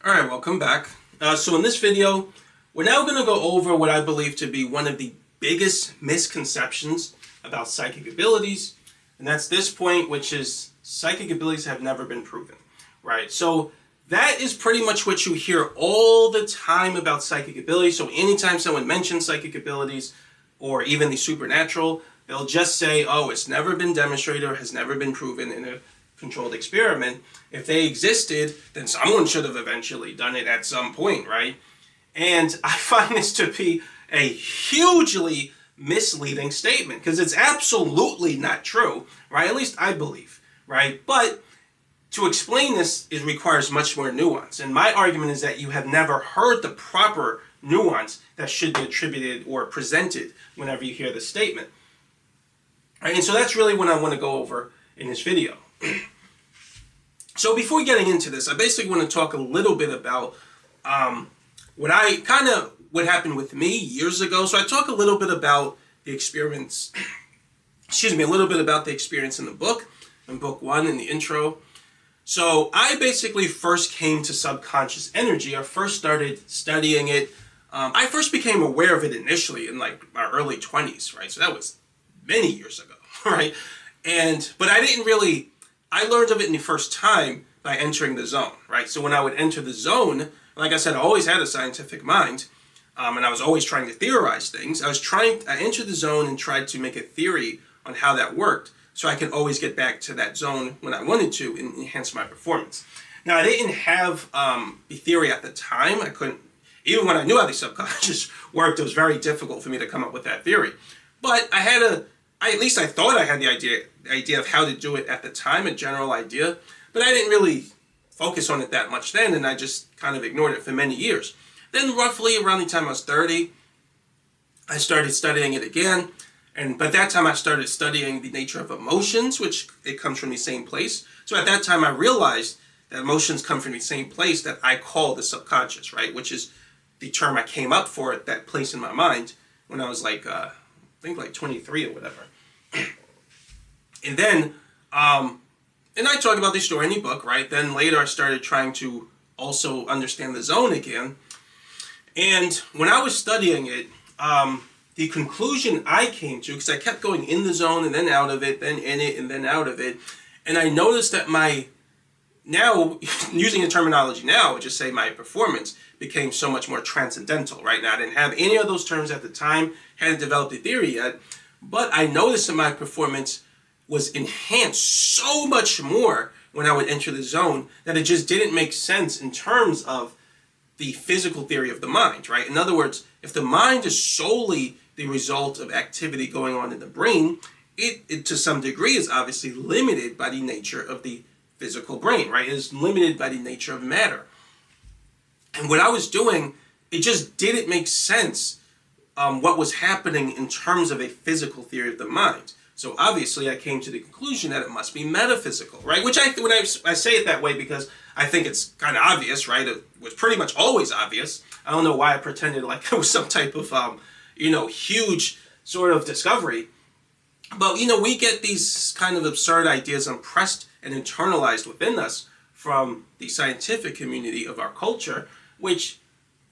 Alright, welcome back. So in this video, we're now going to go over what I believe to be one of the biggest misconceptions about psychic abilities, and that's this point, which is psychic abilities have never been proven, right? So that is pretty much what you hear all the time about psychic abilities. So anytime someone mentions psychic abilities or even the supernatural, they'll just say, oh, it's never been demonstrated or has never been proven in a controlled experiment. If they existed, then someone should have eventually done it at some point, right? And I find this to be a hugely misleading statement because it's absolutely not true, right? At least I believe, right? But to explain this, it requires much more nuance. And my argument is that you have never heard the proper nuance that should be attributed or presented whenever you hear this statement. Right? And so that's really what I want to go over in this video. So before getting into this, I basically want to talk a little bit about what happened with me years ago. So I talk a little bit about the experience, a little bit about the experience in the book, in book 1 in the intro. So I basically first came to subconscious energy. I first started studying it. I first became aware of it initially in like my early 20s, right? So that was many years ago, right? But I learned of it in the first time by entering the zone, right? So when I would enter the zone, like I said, I always had a scientific mind, and I was always trying to theorize things. I entered the zone and tried to make a theory on how that worked so I could always get back to that zone when I wanted to and enhance my performance. Now, I didn't have the theory at the time. I couldn't, even when I knew how the subconscious worked, it was very difficult for me to come up with that theory. But at least I thought I had the idea of how to do it at the time, a general idea, but I didn't really focus on it that much then, and I just kind of ignored it for many years. Then roughly around the time I was 30, I started studying it again, and by that time I started studying the nature of emotions, which it comes from the same place. So at that time I realized that emotions come from the same place that I call the subconscious, right? Which is the term I came up for at that place in my mind when I was like, I think like 23 or whatever. And then, and I talk about this story in the book, right? Then later I started trying to also understand the zone again. And when I was studying it, the conclusion I came to, because I kept going in the zone and then out of it, then in it and then out of it, and I noticed that now, using the terminology now, I would just say my performance became so much more transcendental, right? Now, I didn't have any of those terms at the time, hadn't developed a theory yet, but I noticed that my performance was enhanced so much more when I would enter the zone that it just didn't make sense in terms of the physical theory of the mind, right? In other words, if the mind is solely the result of activity going on in the brain, it to some degree is obviously limited by the nature of the physical brain, right? It is limited by the nature of matter. And what I was doing, it just didn't make sense what was happening in terms of a physical theory of the mind. So obviously I came to the conclusion that it must be metaphysical, right? Which when I say it that way because I think it's kind of obvious, right? It was pretty much always obvious. I don't know why I pretended like it was some type of, huge sort of discovery. But, we get these kind of absurd ideas impressed and internalized within us from the scientific community of our culture, which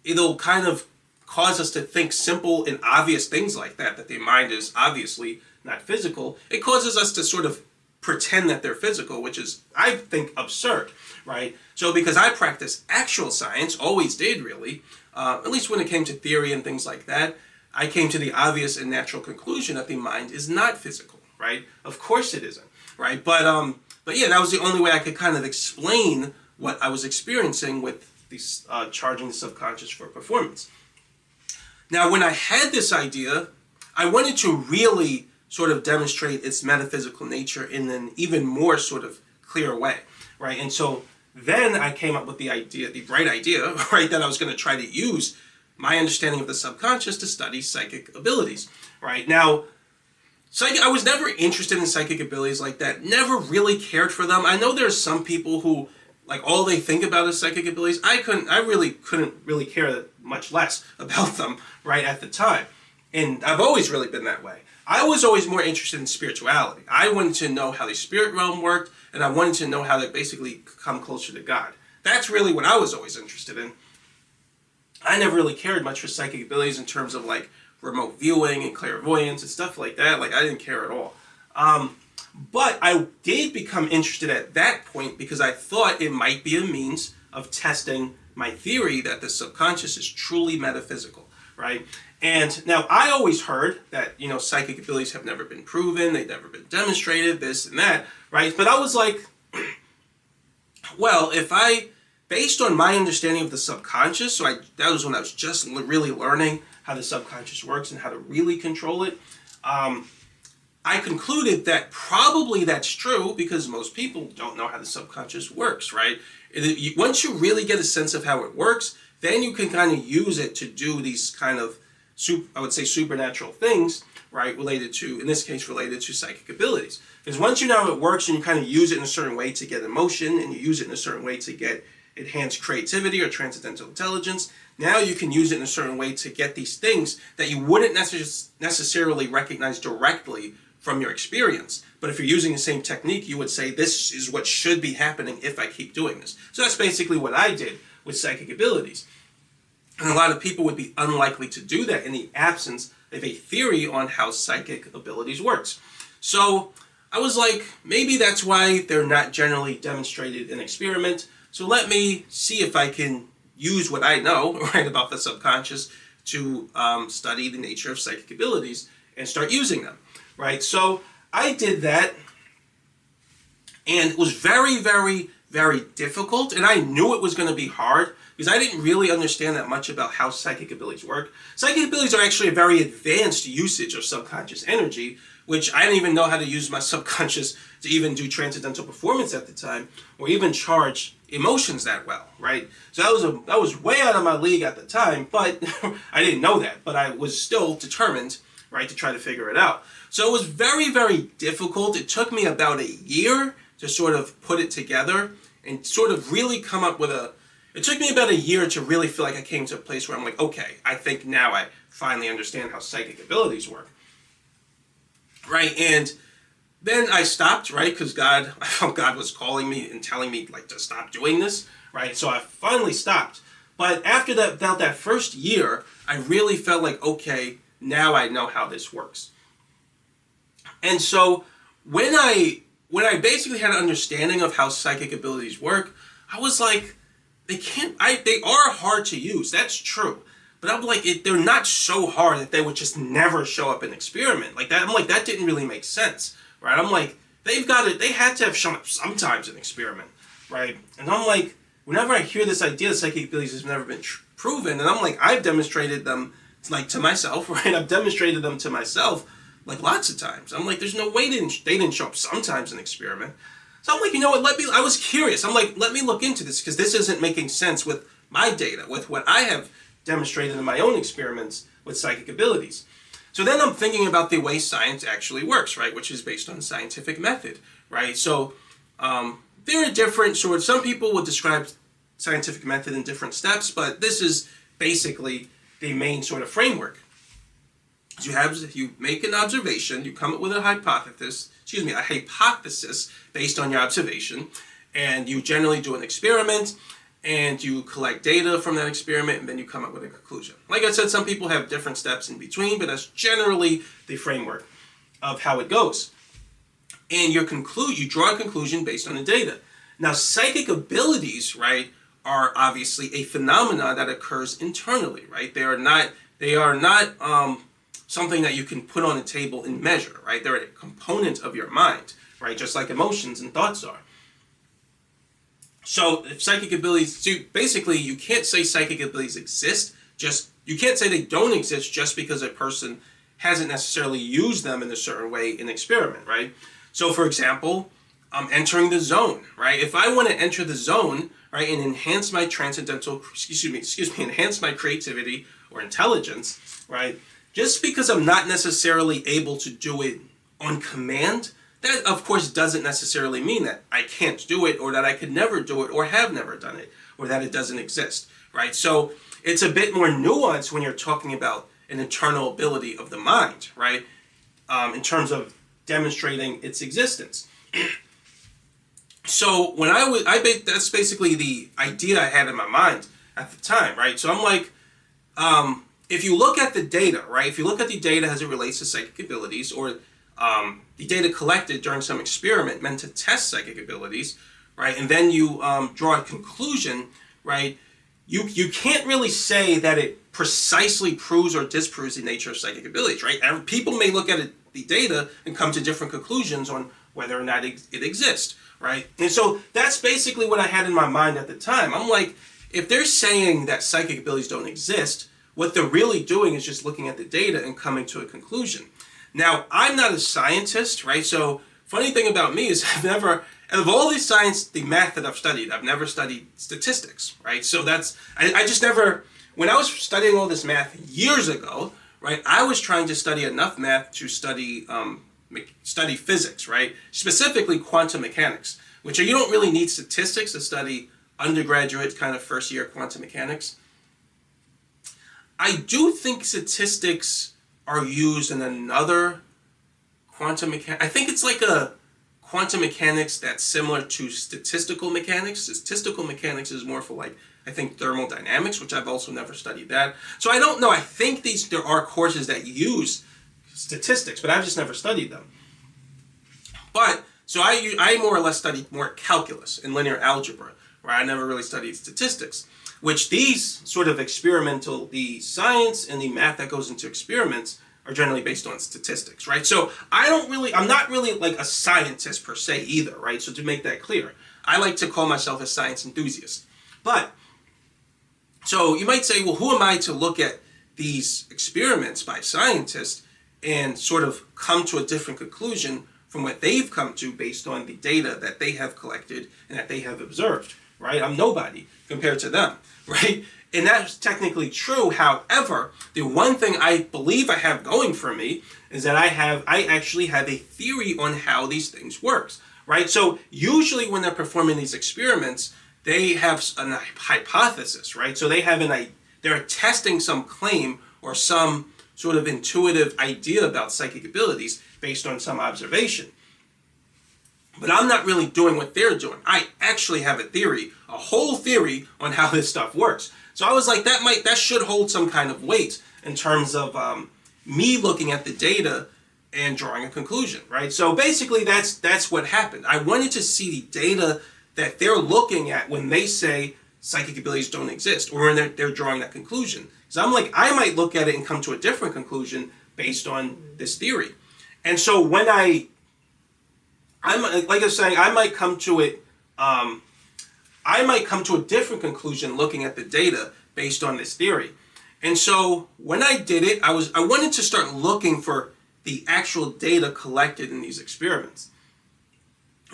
it'll kind of cause us to think simple and obvious things like that the mind is obviously not physical. It causes us to sort of pretend that they're physical, which is, I think, absurd, right? So because I practice actual science, always did really, at least when it came to theory and things like that, I came to the obvious and natural conclusion that the mind is not physical, right? Of course it isn't, right? But yeah, that was the only way I could kind of explain what I was experiencing with these charging the subconscious for performance. Now, when I had this idea, I wanted to really sort of demonstrate its metaphysical nature in an even more sort of clear way, right? And so then I came up with the bright idea, right, that I was going to try to use my understanding of the subconscious to study psychic abilities, right? Now, I was never interested in psychic abilities like that, never really cared for them. I know there's some people who, like, all they think about is psychic abilities. I really couldn't really care much less about them, right, at the time. And I've always really been that way. I was always more interested in spirituality. I wanted to know how the spirit realm worked, and I wanted to know how to basically come closer to God. that's really what I was always interested in. I never really cared much for psychic abilities in terms of like remote viewing and clairvoyance and stuff like that. Like I didn't care at all. But I did become interested at that point because I thought it might be a means of testing my theory that the subconscious is truly metaphysical, right? And now I always heard that, psychic abilities have never been proven, they've never been demonstrated, this and that, right? But I was like, well, based on my understanding of the subconscious, that was when I was just really learning how the subconscious works and how to really control it. I concluded that probably that's true because most people don't know how the subconscious works, right? Once you really get a sense of how it works, then you can kind of use it to do these kind of, I would say, supernatural things, right? Related to psychic abilities. Because once you know how it works and you kind of use it in a certain way to get emotion and you use it in a certain way to get enhanced creativity or transcendental intelligence, now you can use it in a certain way to get these things that you wouldn't necessarily recognize directly from your experience. But if you're using the same technique, you would say, this is what should be happening if I keep doing this. So that's basically what I did with psychic abilities. And a lot of people would be unlikely to do that in the absence of a theory on how psychic abilities works. So I was like, maybe that's why they're not generally demonstrated in experiment. So let me see if I can use what I know, right, about the subconscious to study the nature of psychic abilities and start using them, right? So I did that, and it was very, very, very difficult, and I knew it was going to be hard because I didn't really understand that much about how psychic abilities work. Psychic abilities are actually a very advanced usage of subconscious energy, which I didn't even know how to use my subconscious to even do transcendental performance at the time, or even charge emotions that well, right? So that was way out of my league at the time, but I didn't know that, but I was still determined, right, to try to figure it out. So it was very, very difficult. It took me about a year to sort of put it together and sort of really come up with it took me about a year to really feel like I came to a place where I'm like, okay, I think now I finally understand how psychic abilities work, right? And then I stopped, right, because I felt God was calling me and telling me like to stop doing this, right? So I finally stopped. But after about that first year, I really felt like, okay, now I know how this works. And so when I basically had an understanding of how psychic abilities work, I was like, they are hard to use, that's true. But I'm like, they're not so hard that they would just never show up in experiment. Like that, I'm like, that didn't really make sense, right? I'm like, they had to have shown up sometimes in experiment, right? And I'm like, whenever I hear this idea that psychic abilities has never been proven, and I'm like, I've demonstrated them like to myself, right? I've demonstrated them to myself like lots of times. I'm like, there's no way they didn't show up sometimes in experiment. So I'm like, you know what, I was curious. I'm like, let me look into this because this isn't making sense with my data, with what I have demonstrated in my own experiments with psychic abilities. So then I'm thinking about the way science actually works, right, which is based on scientific method, right? So there are different sorts. Some people would describe scientific method in different steps, but this is basically the main sort of framework. You make an observation, you come up with a hypothesis based on your observation, and you generally do an experiment, and you collect data from that experiment, and then you come up with a conclusion. Like I said, some people have different steps in between, but that's generally the framework of how it goes. And you draw a conclusion based on the data. Now, psychic abilities, right, are obviously a phenomena that occurs internally, right? They are not something that you can put on a table and measure, right? They're a component of your mind, right? Just like emotions and thoughts are. So if psychic abilities, basically you can't say psychic abilities exist, you can't say they don't exist just because a person hasn't necessarily used them in a certain way in experiment, right? So for example, entering the zone, right? If I want to enter the zone, right, and enhance my enhance my creativity or intelligence, right? Just because I'm not necessarily able to do it on command, that of course doesn't necessarily mean that I can't do it or that I could never do it or have never done it or that it doesn't exist, right? So it's a bit more nuanced when you're talking about an internal ability of the mind, right? In terms of demonstrating its existence. So when that's basically the idea I had in my mind at the time, right? So I'm like, if you look at the data, right? If you look at the data as it relates to psychic abilities, or the data collected during some experiment meant to test psychic abilities, right? And then you draw a conclusion, right? You can't really say that it precisely proves or disproves the nature of psychic abilities, right? People may look at the data and come to different conclusions on whether or not it exists, right? And so that's basically what I had in my mind at the time. I'm like, if they're saying that psychic abilities don't exist, what they're really doing is just looking at the data and coming to a conclusion. Now, I'm not a scientist, right? So funny thing about me is I've never, out of all the math that I've studied, I've never studied statistics, right? So I just never, when I was studying all this math years ago, right, I was trying to study enough math to study physics, right? Specifically quantum mechanics, which you don't really need statistics to study undergraduate kind of first year quantum mechanics. I do think statistics are used in another quantum mechanics. I think it's like a quantum mechanics that's similar to statistical mechanics. Statistical mechanics is more for like, I think, thermodynamics, which I've also never studied that. So I don't know. I think there are courses that use statistics, but I've just never studied them. But so I more or less studied more calculus and linear algebra, where I never really studied statistics, which these sort of the science and the math that goes into experiments are generally based on statistics, right? So I'm not really like a scientist per se either, right? So to make that clear, I like to call myself a science enthusiast. But, so you might say, well, who am I to look at these experiments by scientists and sort of come to a different conclusion from what they've come to based on the data that they have collected and that they have observed, right? I'm nobody compared to them, right? And that's technically true. However, the one thing I believe I have going for me is that I actually have a theory on how these things work, right? So usually when they're performing these experiments, they have a hypothesis, right? So they're testing some claim or some sort of intuitive idea about psychic abilities based on some observation. But I'm not really doing what they're doing. I actually have a theory, a whole theory on how this stuff works. So I was like, that should hold some kind of weight in terms of me looking at the data and drawing a conclusion, right? So basically that's what happened. I wanted to see the data that they're looking at when they say psychic abilities don't exist, or when they're drawing that conclusion. So I'm like, I might look at it and come to a different conclusion based on this theory. And so when I'm like I was saying, I might come to a different conclusion looking at the data based on this theory. And so when I did it, I wanted to start looking for the actual data collected in these experiments.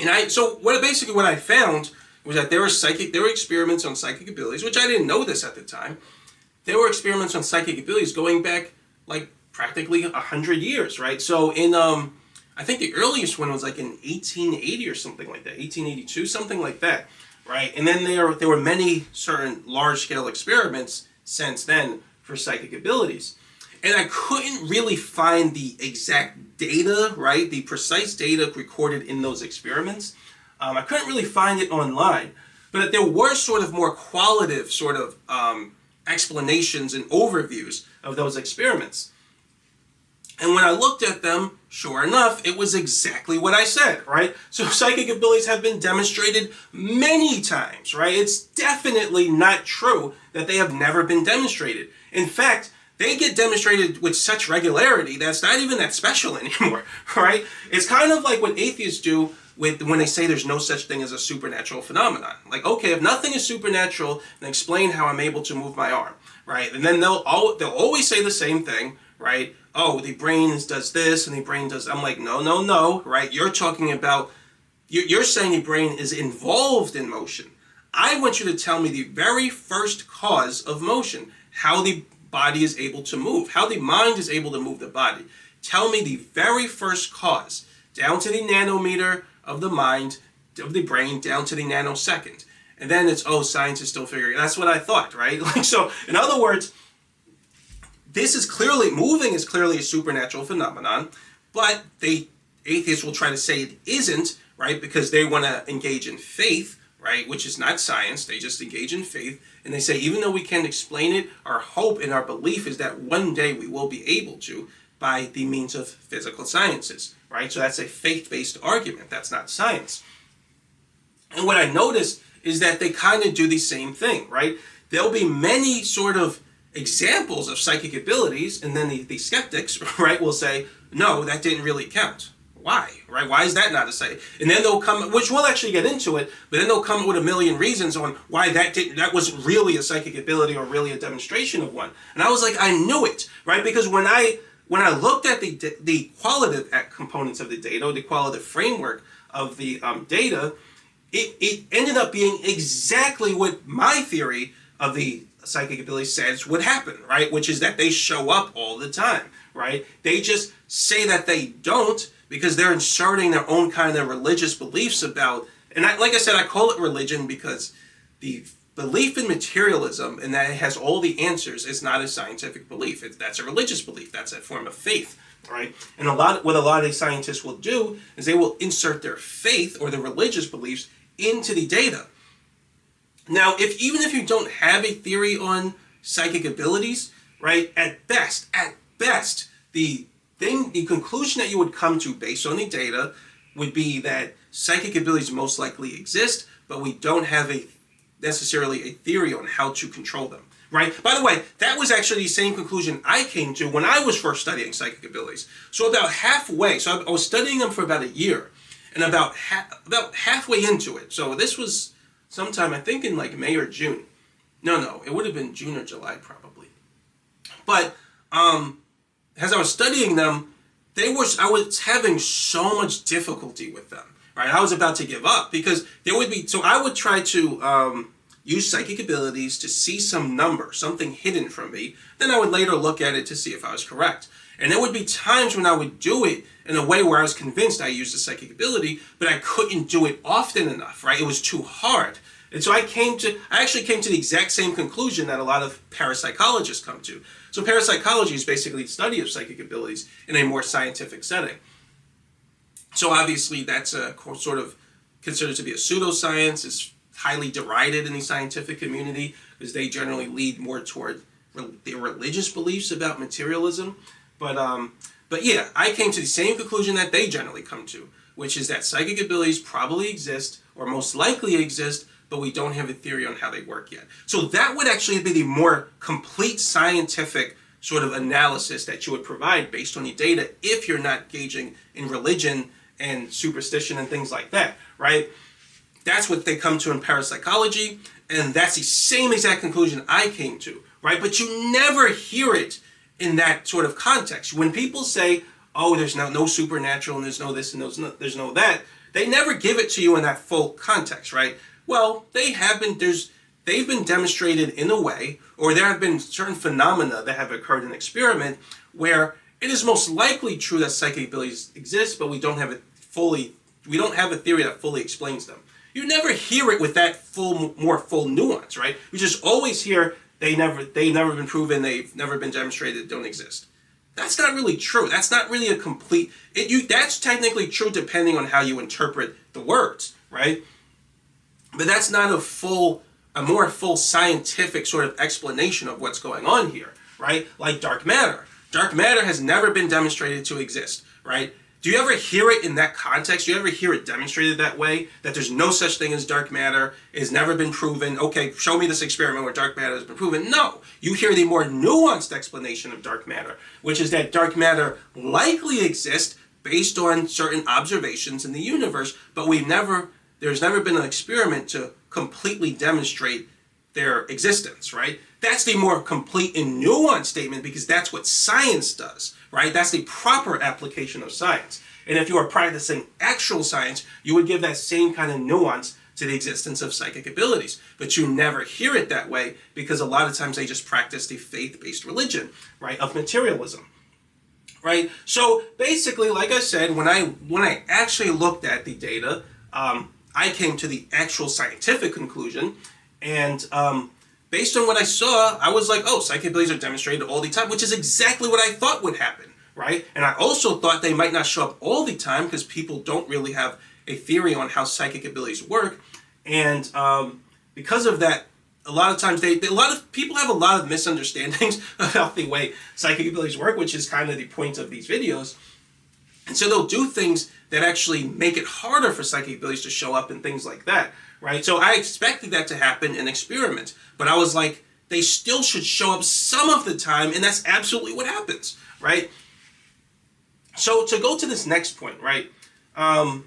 And so what I found was that there were experiments on psychic abilities, which I didn't know this at the time. There were experiments on psychic abilities going back like practically 100 years, right? So in I think the earliest one was like in 1880 or something like that, 1882, something like that, right? And then there were many certain large-scale experiments since then for psychic abilities. And I couldn't really find the exact data, right? The precise data recorded in those experiments. I couldn't really find it online, but there were sort of more qualitative sort of explanations and overviews of those experiments. And when I looked at them, sure enough, it was exactly what I said, right? So psychic abilities have been demonstrated many times, right? It's definitely not true that they have never been demonstrated. In fact, they get demonstrated with such regularity that it's not even that special anymore, right? It's kind of like what atheists do when they say there's no such thing as a supernatural phenomenon. Like, okay, if nothing is supernatural, then explain how I'm able to move my arm, right? And then they'll always say the same thing, right? Oh, the brain does this and the brain does... I'm like, no, right? You're talking about... You're saying the brain is involved in motion. I want you to tell me the very first cause of motion, how the body is able to move, how the mind is able to move the body. Tell me the very first cause, down to the nanometer of the mind, of the brain, down to the nanosecond. And then it's, science is still figuring. That's what I thought, right? Like, so, in other words, moving is clearly a supernatural phenomenon, but atheists will try to say it isn't, right? Because they want to engage in faith, right? Which is not science. They just engage in faith. And they say, even though we can't explain it, our hope and our belief is that one day we will be able to by the means of physical sciences, right? So that's a faith-based argument. That's not science. And what I noticed is that they kind of do the same thing, right? There'll be many sort of examples of psychic abilities, and then the skeptics, right, will say, no, that didn't really count. Why, right? Why is that not a psychic? And then they'll come, which we'll actually get into it, but then they'll come up with a million reasons on why that wasn't really a psychic ability or really a demonstration of one. And I was like, I knew it, right? Because when I looked at the qualitative components of the data, or the qualitative framework of the data, it ended up being exactly what my theory of the psychic ability says would happen, right? Which is that they show up all the time, right? They just say that they don't because they're inserting their own kind of religious beliefs about, and like I said, I call it religion because the belief in materialism and that it has all the answers is not a scientific belief. That's a religious belief. That's a form of faith, right? And what a lot of scientists will do is they will insert their faith or the religious beliefs into the data. Now, even if you don't have a theory on psychic abilities, right, at best, the conclusion that you would come to based on the data would be that psychic abilities most likely exist, but we don't have necessarily a theory on how to control them, right? By the way, that was actually the same conclusion I came to when I was first studying psychic abilities. So about halfway, so I was studying them for about a year, and about halfway into it, so this was sometime, I think in like May or June. No, it would have been June or July probably. But as I was studying them, I was having so much difficulty with them, right? I was about to give up because so I would try to use psychic abilities to see some number, something hidden from me. Then I would later look at it to see if I was correct. And there would be times when I would do it in a way where I was convinced I used a psychic ability, but I couldn't do it often enough, right? It was too hard. And so I actually came to the exact same conclusion that a lot of parapsychologists come to. So parapsychology is basically the study of psychic abilities in a more scientific setting. So obviously that's a sort of considered to be a pseudoscience. It's highly derided in the scientific community because they generally lead more toward their religious beliefs about materialism. But yeah, I came to the same conclusion that they generally come to, which is that psychic abilities probably exist or most likely exist, but we don't have a theory on how they work yet. So that would actually be the more complete scientific sort of analysis that you would provide based on the data if you're not engaging in religion and superstition and things like that, right? That's what they come to in parapsychology, and that's the same exact conclusion I came to, right? But you never hear it in that sort of context. When people say, oh, there's no supernatural and there's no this and there's no that, they never give it to you in that full context, right? Well, they've been demonstrated in a way, or there have been certain phenomena that have occurred in experiment where it is most likely true that psychic abilities exist, but we don't have a theory that fully explains them. You never hear it with that more full nuance, right? We just always hear they've never been proven, they've never been demonstrated, don't exist. That's not really true. That's not really a complete. That's technically true depending on how you interpret the words, right? But that's not a more full scientific sort of explanation of what's going on here, right? Like dark matter. Dark matter has never been demonstrated to exist, right? Do you ever hear it in that context? Do you ever hear it demonstrated that way? That there's no such thing as dark matter, it's never been proven. Okay, show me this experiment where dark matter has been proven. No, you hear the more nuanced explanation of dark matter, which is that dark matter likely exists based on certain observations in the universe, but there's never been an experiment to completely demonstrate their existence, right? That's the more complete and nuanced statement because that's what science does, right? That's the proper application of science. And if you are practicing actual science, you would give that same kind of nuance to the existence of psychic abilities. But you never hear it that way because a lot of times they just practice the faith-based religion, right, of materialism. Right? So basically, like I said, when I actually looked at the data, I came to the actual scientific conclusion, and based on what I saw, I was like, oh, psychic abilities are demonstrated all the time, which is exactly what I thought would happen, right? And I also thought they might not show up all the time because people don't really have a theory on how psychic abilities work, and because of that, a lot of times a lot of people have a lot of misunderstandings about the way psychic abilities work, which is kind of the point of these videos. And so they'll do things that actually make it harder for psychic abilities to show up and things like that, right? So I expected that to happen in experiments, but I was like, they still should show up some of the time, and that's absolutely what happens, right? So to go to this next point, right? I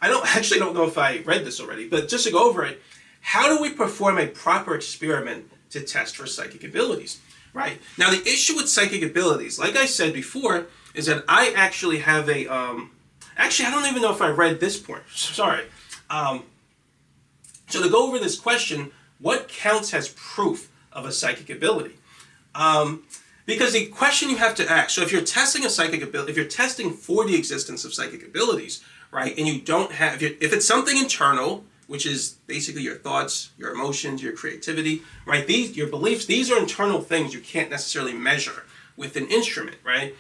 don't know if I read this already, but just to go over it, how do we perform a proper experiment to test for psychic abilities, right? Now, the issue with psychic abilities, like I said before, is that I actually have a, actually, I don't even know if I read this point. Sorry. So to go over this question, what counts as proof of a psychic ability? Because the question you have to ask, so if you're testing a psychic ability, if you're testing for the existence of psychic abilities, right, and you don't have, if it's something internal, which is basically your thoughts, your emotions, your creativity, right, your beliefs, these are internal things you can't necessarily measure with an instrument, right?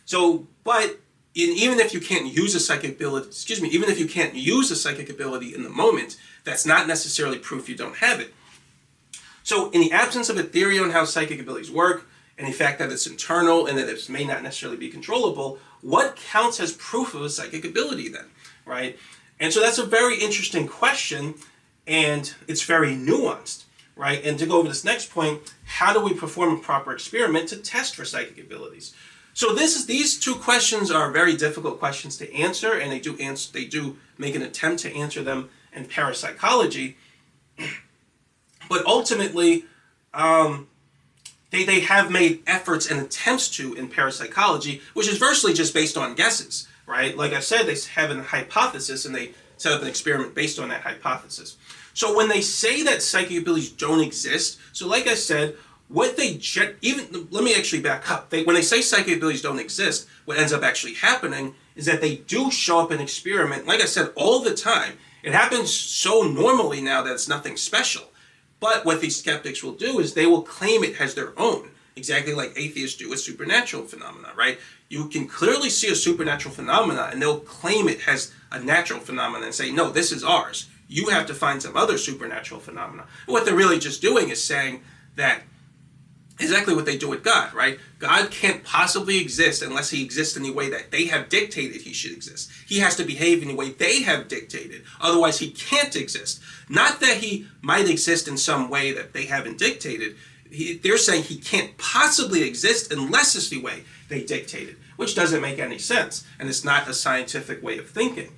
So, but even if you can't use a psychic ability, even if you can't use a psychic ability in the moment, that's not necessarily proof you don't have it. So in the absence of a theory on how psychic abilities work, and the fact that it's internal and that it may not necessarily be controllable, what counts as proof of a psychic ability then, right? And so that's a very interesting question, and it's very nuanced, right? And to go over this next point, how do we perform a proper experiment to test for psychic abilities? So these two questions are very difficult questions to answer, and they do make an attempt to answer them in parapsychology. But ultimately, they have made efforts and attempts to in parapsychology, which is virtually just based on guesses, right? Like I said, they have a hypothesis and they set up an experiment based on that hypothesis. So when they say that psychic abilities don't exist, so like I said, let me actually back up. When they say psychic abilities don't exist, what ends up actually happening is that they do show up in experiment, like I said, all the time. It happens so normally now that it's nothing special. But what these skeptics will do is they will claim it as their own, exactly like atheists do with supernatural phenomena, right? You can clearly see a supernatural phenomena and they'll claim it as a natural phenomena and say, no, this is ours. You have to find some other supernatural phenomena. But what they're really just doing is saying that exactly what they do with God, right? God can't possibly exist unless he exists in the way that they have dictated he should exist. He has to behave in the way they have dictated. Otherwise, he can't exist. Not that he might exist in some way that they haven't dictated. They're saying he can't possibly exist unless it's the way they dictated, which doesn't make any sense. And it's not a scientific way of thinking.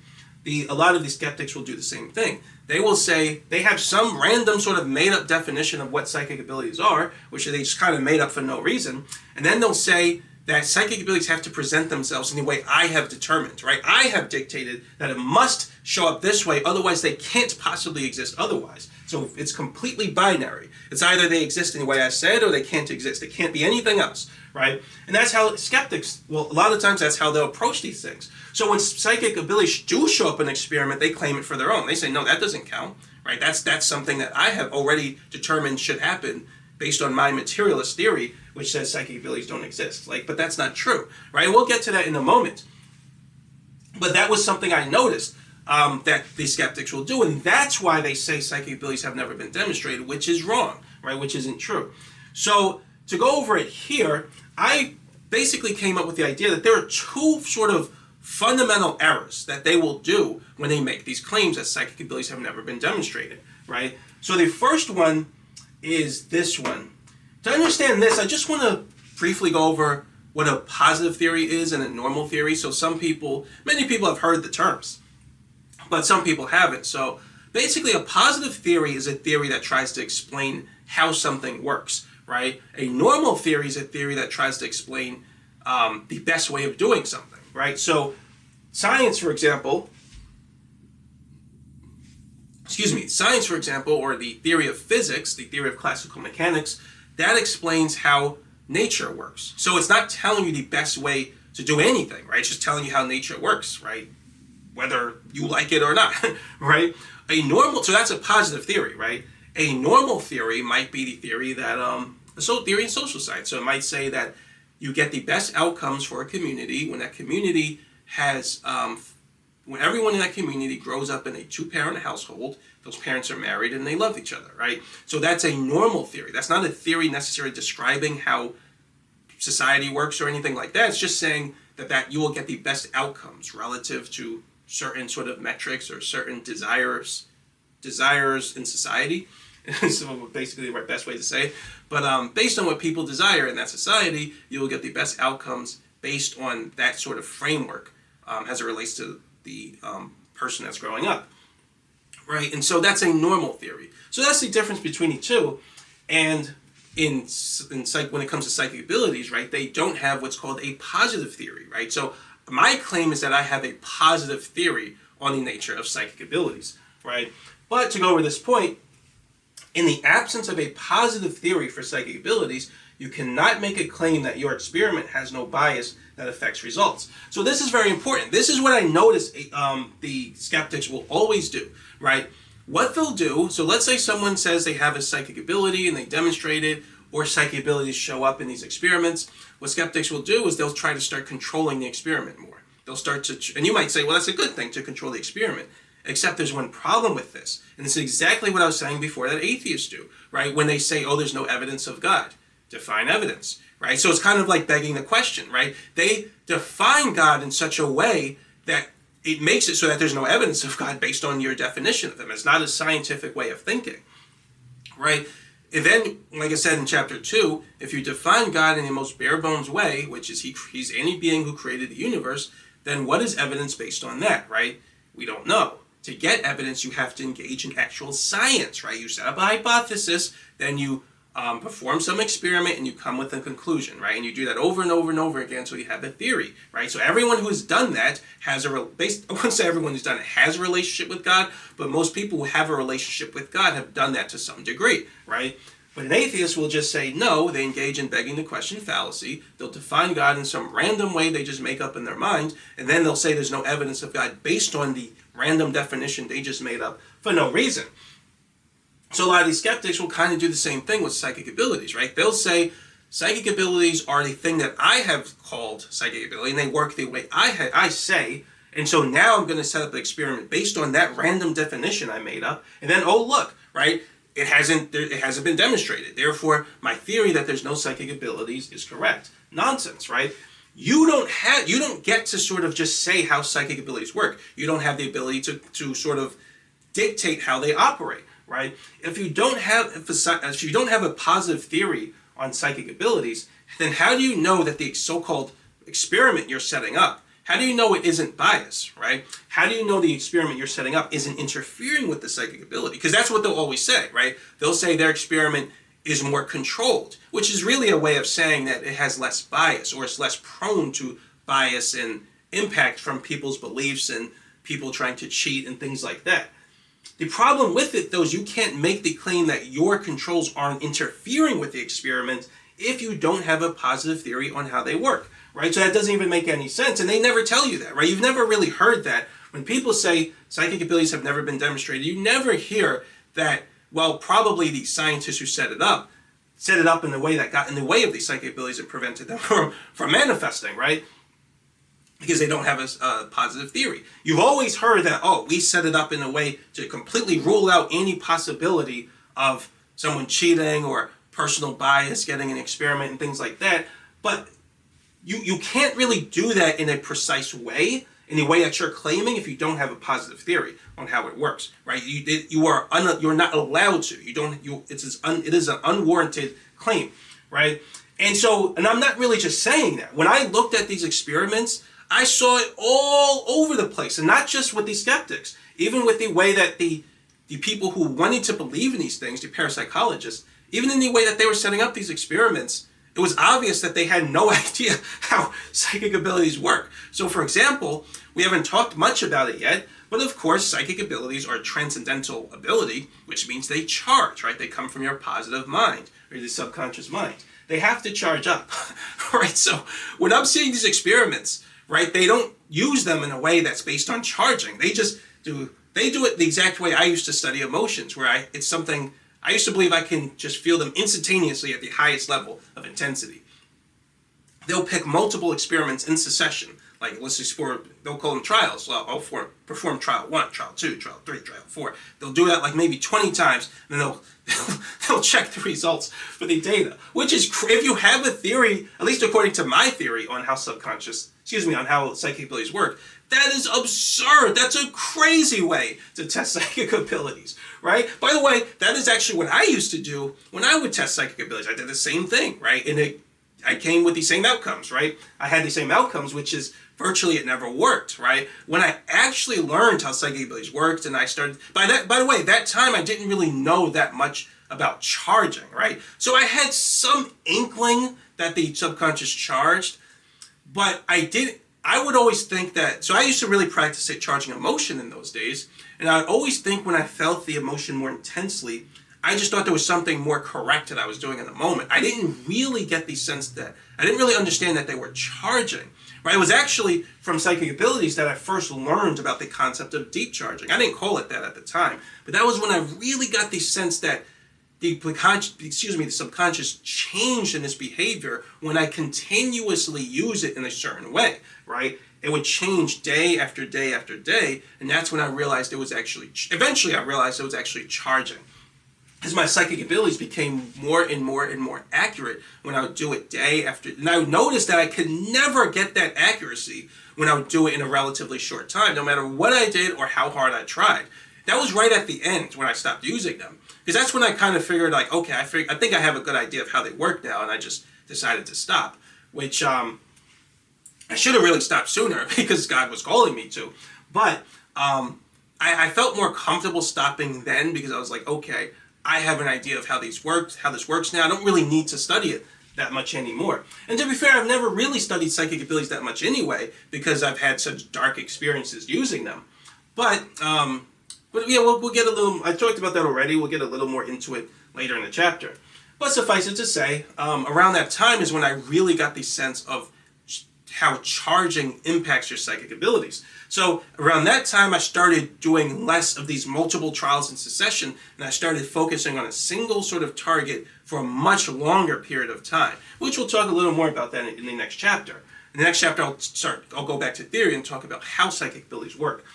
A lot of these skeptics will do the same thing. They will say they have some random sort of made-up definition of what psychic abilities are, which they just kind of made up for no reason. And then they'll say that psychic abilities have to present themselves in the way I have determined, right? I have dictated that it must show up this way, otherwise they can't possibly exist otherwise. So it's completely binary. It's either they exist in the way I said or they can't exist. It can't be anything else, right? And that's how skeptics, well, a lot of times that's how they'll approach these things. So when psychic abilities do show up in an experiment, they claim it for their own. They say, no, that doesn't count, right? That's something that I have already determined should happen based on my materialist theory, which says psychic abilities don't exist. But that's not true, right? And we'll get to that in a moment. But that was something I noticed that the skeptics will do, and that's why they say psychic abilities have never been demonstrated, which is wrong, right? Which isn't true. So to go over it here, I basically came up with the idea that there are two sort of fundamental errors that they will do when they make these claims that psychic abilities have never been demonstrated, right? So the first one is this one. To understand this, I just want to briefly go over what a positive theory is and a normal theory. So many people have heard the terms, but some people haven't. So basically a positive theory is a theory that tries to explain how something works, right? A normal theory is a theory that tries to explain the best way of doing something, right? So science, for example, or the theory of physics, the theory of classical mechanics, that explains how nature works. So it's not telling you the best way to do anything, right? It's just telling you how nature works, right? Whether you like it or not, right? So that's a positive theory, right? A normal theory might be the theory that, theory in social science. So it might say that you get the best outcomes for a community when that community has, when everyone in that community grows up in a two-parent household, those parents are married and they love each other, right? So that's a normal theory. That's not a theory necessarily describing how society works or anything like that. It's just saying that you will get the best outcomes relative to certain sort of metrics or certain desires in society. So basically the best way to say it. But based on what people desire in that society, you will get the best outcomes based on that sort of framework as it relates to the person that's growing up. Right? And so that's a normal theory. So that's the difference between the two. And in when it comes to psychic abilities, right, they don't have what's called a positive theory, right? So my claim is that I have a positive theory on the nature of psychic abilities, right? But to go over this point, in the absence of a positive theory for psychic abilities, you cannot make a claim that your experiment has no bias that affects results. So this is very important. This is what I notice the skeptics will always do, right? What they'll do, so let's say someone says they have a psychic ability and they demonstrate it, or psychic abilities show up in these experiments. What skeptics will do is they'll try to start controlling the experiment more. They'll start to, and you might say, well, that's a good thing to control the experiment. Except there's one problem with this. And this is exactly what I was saying before that atheists do, right? When they say, oh, there's no evidence of God. Define evidence, right? So it's kind of like begging the question, right? They define God in such a way that it makes it so that there's no evidence of God based on your definition of him. It's not a scientific way of thinking, right? And then, like I said in chapter 2, if you define God in the most bare bones way, which is he's any being who created the universe, then what is evidence based on that, right? We don't know. To get evidence, you have to engage in actual science, right? You set up a hypothesis, then you perform some experiment, and you come with a conclusion, right? And you do that over and over and over again until you have a theory, right? So everyone who has done that has I wouldn't say everyone who's done it has a relationship with God, but most people who have a relationship with God have done that to some degree, right? But an atheist will just say no. They engage in begging the question fallacy. They'll define God in some random way they just make up in their mind, and then they'll say there's no evidence of God based on the random definition they just made up for no reason. So a lot of these skeptics will kind of do the same thing with psychic abilities, right? They'll say psychic abilities are the thing that I have called psychic ability, and they work the way I say, and so now I'm going to set up an experiment based on that random definition I made up, and then, oh, look, right? It hasn't been demonstrated. Therefore, my theory that there's no psychic abilities is correct. Nonsense, right? You don't get to sort of just say how psychic abilities work. You don't have the ability to sort of dictate how they operate, right? If you don't have a positive theory on psychic abilities, then how do you know that the so-called experiment you're setting up, how do you know it isn't biased, right? How do you know the experiment you're setting up isn't interfering with the psychic ability? Because that's what they'll always say, right? They'll say their experiment is more controlled, which is really a way of saying that it has less bias, or it's less prone to bias and impact from people's beliefs and people trying to cheat and things like that. The problem with it, though, is you can't make the claim that your controls aren't interfering with the experiment if you don't have a positive theory on how they work, right? So that doesn't even make any sense, and they never tell you that, right? You've never really heard that. When people say psychic abilities have never been demonstrated, you never hear that, well, probably the scientists who set it up in a way that got in the way of these psychic abilities and prevented them from manifesting, right? Because they don't have a positive theory. You've always heard that, oh, we set it up in a way to completely rule out any possibility of someone cheating or personal bias, getting an experiment and things like that. But you can't really do that in a precise way, in the way that you're claiming, if you don't have a positive theory on how it works, right? You're not allowed to. It is an unwarranted claim, right? And I'm not really just saying that. When I looked at these experiments, I saw it all over the place, and not just with these skeptics, even with the way that the people who wanted to believe in these things, the parapsychologists, even in the way that they were setting up these experiments, it was obvious that they had no idea how psychic abilities work. So, for example, we haven't talked much about it yet, but of course, psychic abilities are transcendental ability, which means they charge, right? They come from your positive mind, or the subconscious mind. They have to charge up, right? So, when I'm seeing these experiments, right, they don't use them in a way that's based on charging. They do it the exact way I used to study emotions, where it's something I used to believe I can just feel them instantaneously at the highest level of intensity. They'll pick multiple experiments in succession, Like, let's explore, they'll call them trials. Well, I'll perform trial 1, trial 2, trial 3, trial 4. They'll do that like maybe 20 times, and then they'll check the results for the data. Which is, if you have a theory, at least according to my theory on how on how psychic abilities work, that is absurd. That's a crazy way to test psychic abilities, right? By the way, that is actually what I used to do when I would test psychic abilities. I did the same thing, right? And I came with the same outcomes, right? I had the same outcomes, which is virtually it never worked, right? When I actually learned how psychic abilities worked, and I started, by the way, that time I didn't really know that much about charging, right? So I had some inkling that the subconscious charged, but I would always think that, so I used to really practice charging emotion in those days, and I would always think when I felt the emotion more intensely, I just thought there was something more correct that I was doing in the moment. I didn't really get the sense that, I didn't really understand that they were charging, right? It was actually from psychic abilities that I first learned about the concept of deep charging. I didn't call it that at the time, but that was when I really got the sense that the subconscious changed in its behavior when I continuously use it in a certain way, right? It would change day after day after day, and that's when I realized eventually I realized it was actually charging. As my psychic abilities became more and more and more accurate when I would do it day after, and I would notice that I could never get that accuracy when I would do it in a relatively short time, no matter what I did or how hard I tried. That was right at the end when I stopped using them. Because that's when I kind of figured, like, okay, I think I have a good idea of how they work now, and I just decided to stop, which I should have really stopped sooner because God was calling me to. But I felt more comfortable stopping then because I was like, okay, I have an idea of how this works now. I don't really need to study it that much anymore. And to be fair, I've never really studied psychic abilities that much anyway because I've had such dark experiences using them. But yeah, we'll get a little, I talked about that already, we'll get a little more into it later in the chapter. But suffice it to say, around that time is when I really got the sense of how charging impacts your psychic abilities. So around that time, I started doing less of these multiple trials in succession, and I started focusing on a single sort of target for a much longer period of time, which we'll talk a little more about that in the next chapter. In the next chapter, I'll go back to theory and talk about how psychic abilities work.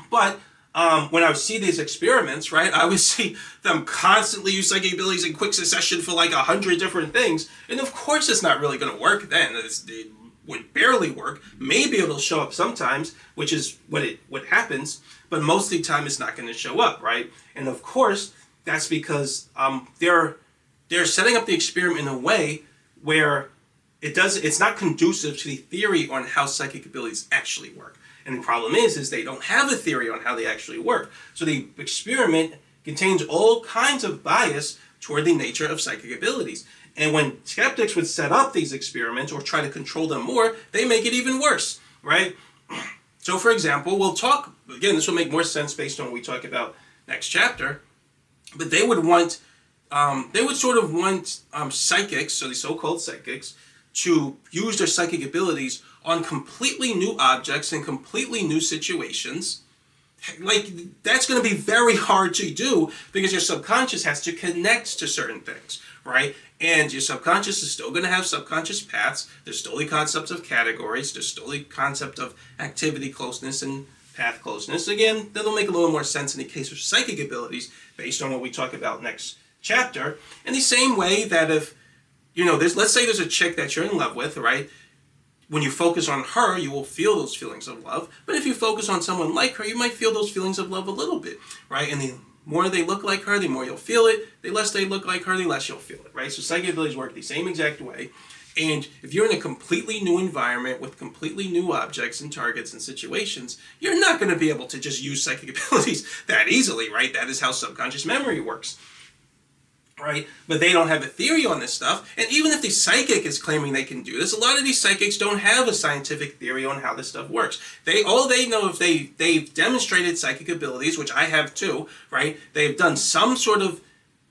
But when I would see these experiments, right, I would see them constantly use psychic abilities in quick succession for like 100 different things. And of course it's not really going to work then. It would barely work. Maybe it'll show up sometimes, which is what happens, but most of the time it's not going to show up, right? And of course, that's because they're setting up the experiment in a way where it's not conducive to the theory on how psychic abilities actually work. And the problem is they don't have a theory on how they actually work. So the experiment contains all kinds of bias toward the nature of psychic abilities. And when skeptics would set up these experiments or try to control them more, they make it even worse, right? So for example, we'll talk, again, this will make more sense based on what we talk about next chapter, but they would sort of want psychics, so the so-called psychics, to use their psychic abilities on completely new objects and completely new situations. Like, that's going to be very hard to do because your subconscious has to connect to certain things, right? And your subconscious is still going to have subconscious paths. There's still the concept of categories. There's still the concept of activity closeness and path closeness. Again, that'll make a little more sense in the case of psychic abilities based on what we talk about next chapter. In the same way that if, let's say there's a chick that you're in love with, right? When you focus on her, you will feel those feelings of love. But if you focus on someone like her, you might feel those feelings of love a little bit, right? And the more they look like her, the more you'll feel it. The less they look like her, the less you'll feel it, right? So psychic abilities work the same exact way. And if you're in a completely new environment with completely new objects and targets and situations, you're not going to be able to just use psychic abilities that easily, right? That is how subconscious memory works. Right? But they don't have a theory on this stuff. And even if the psychic is claiming they can do this, a lot of these psychics don't have a scientific theory on how this stuff works. All they know if they've demonstrated psychic abilities, which I have too, right? They've done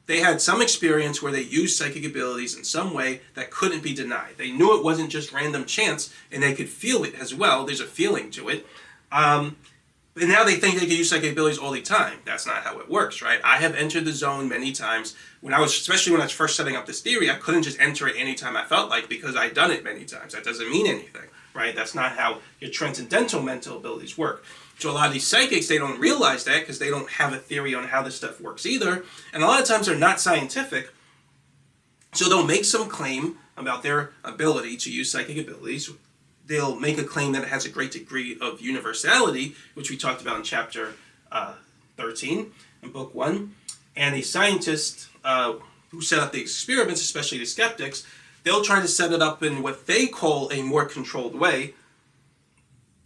they had some experience where they used psychic abilities in some way that couldn't be denied. They knew it wasn't just random chance, and they could feel it as well. There's a feeling to it. And now they think they can use psychic abilities all the time. That's not how it works, right? I have entered the zone many times. Especially when I was first setting up this theory, I couldn't just enter it anytime I felt like because I'd done it many times. That doesn't mean anything, right? That's not how your transcendental mental abilities work. So a lot of these psychics, they don't realize that because they don't have a theory on how this stuff works either. And a lot of times they're not scientific. So they'll make some claim about their ability to use psychic abilities. They'll make a claim that it has a great degree of universality, which we talked about in chapter 13 in book 1. And a scientist who set up the experiments, especially the skeptics, they'll try to set it up in what they call a more controlled way.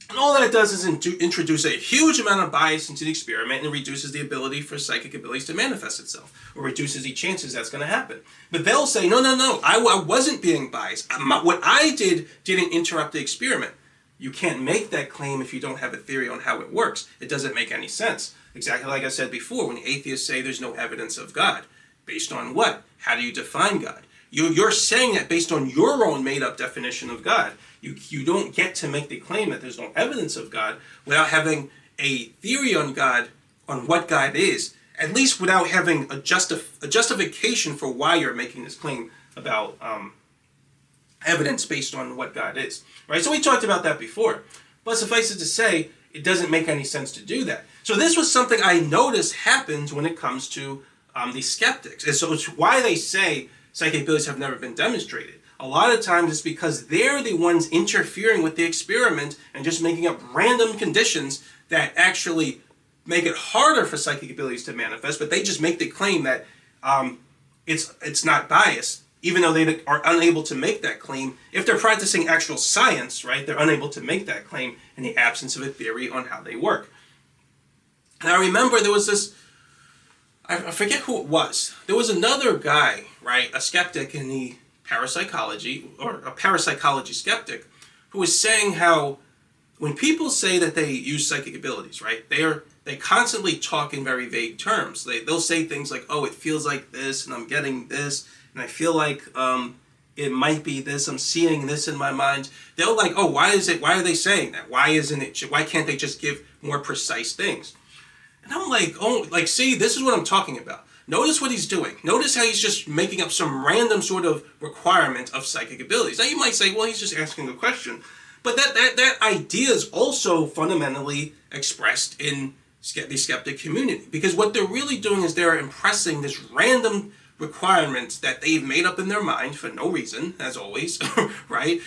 And all that does is introduce a huge amount of bias into the experiment and reduces the ability for psychic abilities to manifest itself, or reduces the chances that's going to happen. But they'll say, no, I wasn't being biased. What I did didn't interrupt the experiment. You can't make that claim if you don't have a theory on how it works. It doesn't make any sense. Exactly like I said before, when atheists say there's no evidence of God. Based on what? How do you define God? You're saying that based on your own made-up definition of God. You don't get to make the claim that there's no evidence of God without having a theory on God, on what God is, at least without having a justification for why you're making this claim about evidence based on what God is. Right? So we talked about that before. But suffice it to say, it doesn't make any sense to do that. So this was something I noticed happens when it comes to the skeptics. And so it's why they say psychic abilities have never been demonstrated. A lot of times it's because they're the ones interfering with the experiment and just making up random conditions that actually make it harder for psychic abilities to manifest, but they just make the claim that it's not biased, even though they are unable to make that claim. If they're practicing actual science, right, they're unable to make that claim in the absence of a theory on how they work. And I remember there was this, I forget who it was. There was another guy, right, a skeptic in the parapsychology, or a parapsychology skeptic, who was saying how when people say that they use psychic abilities, right, they constantly talk in very vague terms. They'll say things like, oh, it feels like this, and I'm getting this, and I feel like it might be this, I'm seeing this in my mind. They'll like, oh, why are they saying that? Why can't they just give more precise things? And I'm like, oh, like, see, this is what I'm talking about. Notice what he's doing. Notice how he's just making up some random sort of requirement of psychic abilities. Now you might say, well, he's just asking a question. But that idea is also fundamentally expressed in the skeptic community. Because what they're really doing is they're impressing this random requirement that they've made up in their mind for no reason, as always, right?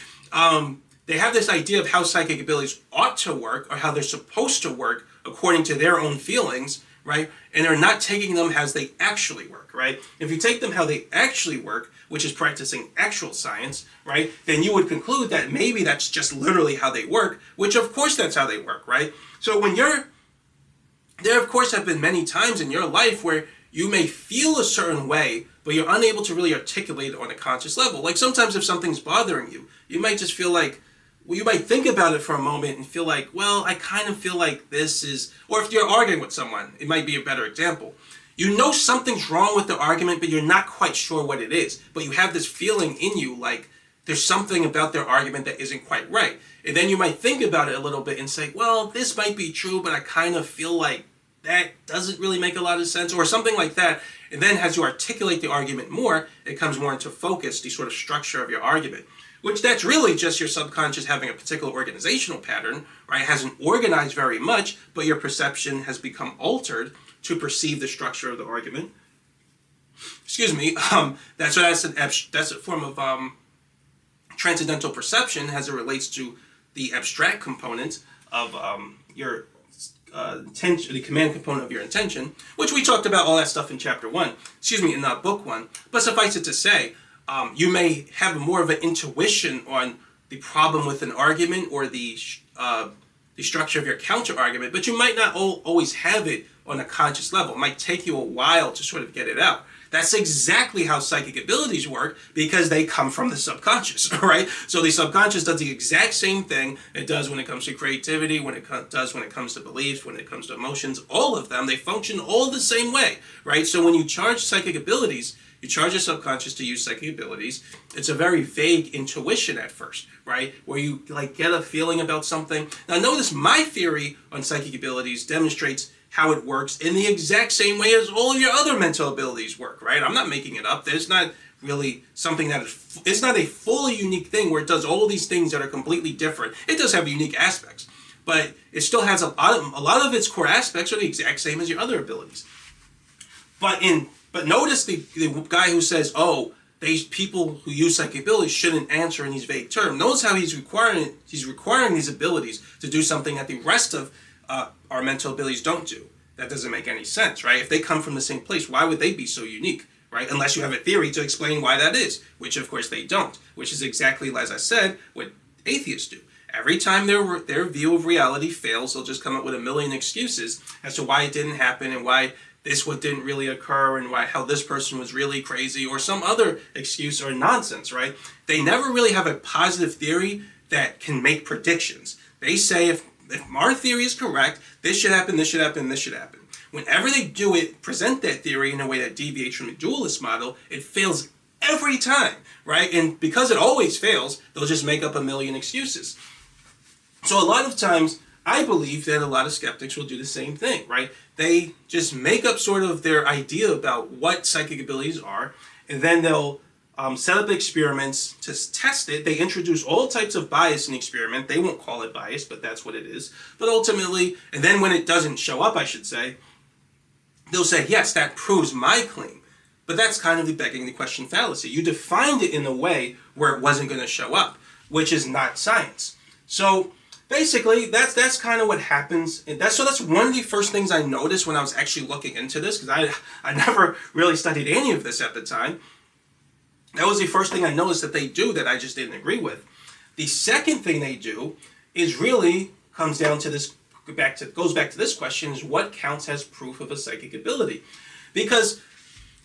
They have this idea of how psychic abilities ought to work, or how they're supposed to work according to their own feelings, right? And they're not taking them as they actually work, right? If you take them how they actually work, which is practicing actual science, right, then you would conclude that maybe that's just literally how they work, which of course that's how they work, right? So when there of course have been many times in your life where you may feel a certain way, but you're unable to really articulate it on a conscious level. Like sometimes if something's bothering you, you might just feel like, well, you might think about it for a moment and feel like, well, I kind of feel like this is, or if you're arguing with someone, it might be a better example. You know something's wrong with the argument, but you're not quite sure what it is. But you have this feeling in you like there's something about their argument that isn't quite right. And then you might think about it a little bit and say, well, this might be true, but I kind of feel like that doesn't really make a lot of sense, or something like that. And then as you articulate the argument more, it comes more into focus, the sort of structure of your argument. Which that's really just your subconscious having a particular organizational pattern, right? It hasn't organized very much, but your perception has become altered to perceive the structure of the argument. Excuse me. That's a form of transcendental perception as it relates to the abstract component of your intention, the command component of your intention, which we talked about all that stuff in chapter 1. In book 1. But suffice it to say, you may have more of an intuition on the problem with an argument or the structure of your counter argument, but you might not always have it on a conscious level. It might take you a while to sort of get it out. That's exactly how psychic abilities work, because they come from the subconscious, right? So the subconscious does the exact same thing it does when it comes to creativity, when it comes to beliefs, when it comes to emotions. All of them, they function all the same way, right? So when you charge psychic abilities, you charge your subconscious to use psychic abilities. It's a very vague intuition at first, right? Where you like get a feeling about something. Now notice my theory on psychic abilities demonstrates how it works in the exact same way as all of your other mental abilities work, right? I'm not making it up. There's not really something that it's not a fully unique thing where it does all these things that are completely different. It does have unique aspects, but it still has a lot of its core aspects are the exact same as your other abilities. But notice the guy who says, oh, people who use psychic abilities shouldn't answer in these vague terms. Notice how he's requiring these abilities to do something that the rest of our mental abilities don't do. That doesn't make any sense, right? If they come from the same place, why would they be so unique, right? Unless you have a theory to explain why that is, which of course they don't, which is exactly, as I said, what atheists do. Every time their view of reality fails, they'll just come up with a million excuses as to why it didn't happen and why this what didn't really occur and how this person was really crazy or some other excuse or nonsense, right? They never really have a positive theory that can make predictions. They say if our theory is correct, this should happen, this should happen, this should happen. Whenever they do it, present that theory in a way that deviates from the dualist model, it fails every time, right? And because it always fails, they'll just make up a million excuses. So a lot of times, I believe that a lot of skeptics will do the same thing, right? They just make up sort of their idea about what psychic abilities are, and then they'll set up experiments to test it. They introduce all types of bias in the experiment. They won't call it bias, but that's what it is. But ultimately, and then when it doesn't show up, I should say, they'll say, yes, that proves my claim. But that's kind of the begging the question fallacy. You defined it in a way where it wasn't going to show up, which is not science. So basically, that's kind of what happens. And that's one of the first things I noticed when I was actually looking into this, because I never really studied any of this at the time. That was the first thing I noticed that they do that I just didn't agree with. The second thing they do is really comes down to this, goes back to this question, is what counts as proof of a psychic ability? Because,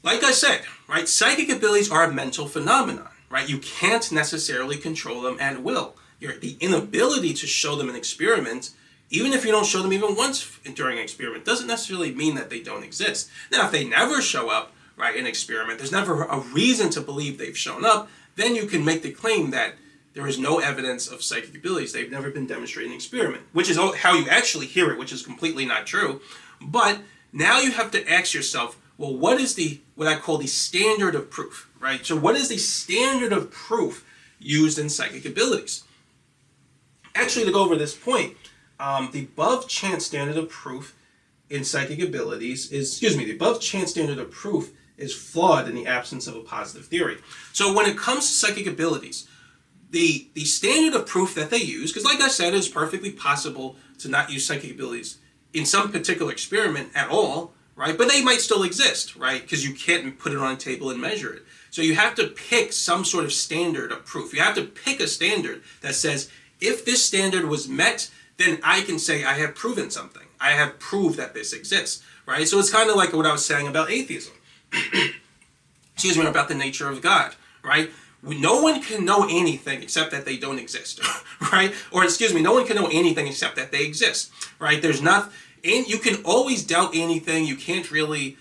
like I said, right, psychic abilities are a mental phenomenon, right? You can't necessarily control them at will. The inability to show them an experiment, even if you don't show them even once during an experiment, doesn't necessarily mean that they don't exist. Now, if they never show up, right, in an experiment, there's never a reason to believe they've shown up, then you can make the claim that there is no evidence of psychic abilities. They've never been demonstrated in an experiment, which is how you actually hear it, which is completely not true. But now you have to ask yourself, well, what is what I call the standard of proof, right? So what is the standard of proof used in psychic abilities? Actually, to go over this point, the above chance standard of proof in psychic abilities the above chance standard of proof is flawed in the absence of a positive theory. So when it comes to psychic abilities, the standard of proof that they use, because like I said, it's perfectly possible to not use psychic abilities in some particular experiment at all, right? But they might still exist, right? Because you can't put it on a table and measure it. So you have to pick some sort of standard of proof. You have to pick a standard that says, if this standard was met, then I can say I have proven something. I have proved that this exists, right? So it's kind of like what I was saying about atheism. About the nature of God, right? No one can know anything except that they don't exist, right? Or no one can know anything except that they exist, right? And you can always doubt anything. You can't really,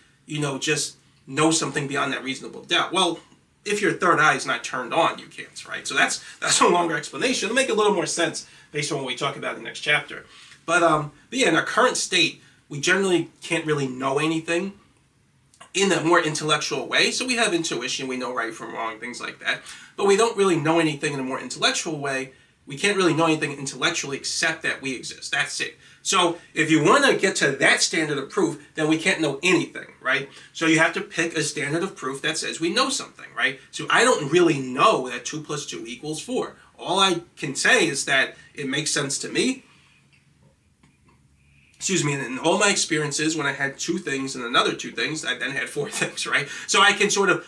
just know something beyond that reasonable doubt. Well, if your third eye is not turned on, you can't, right? So that's a longer explanation. It'll make a little more sense based on what we talk about in the next chapter. But yeah, in our current state, we generally can't really know anything in a more intellectual way. So we have intuition, we know right from wrong, things like that. But we don't really know anything in a more intellectual way. We can't really know anything intellectually except that we exist. That's it. So if you want to get to that standard of proof, then we can't know anything, right? So you have to pick a standard of proof that says we know something, right? So I don't really know that 2 + 2 = 4. All I can say is that it makes sense to me. And in all my experiences, when I had 2 things and another 2 things, I then had 4 things, right? So I can sort of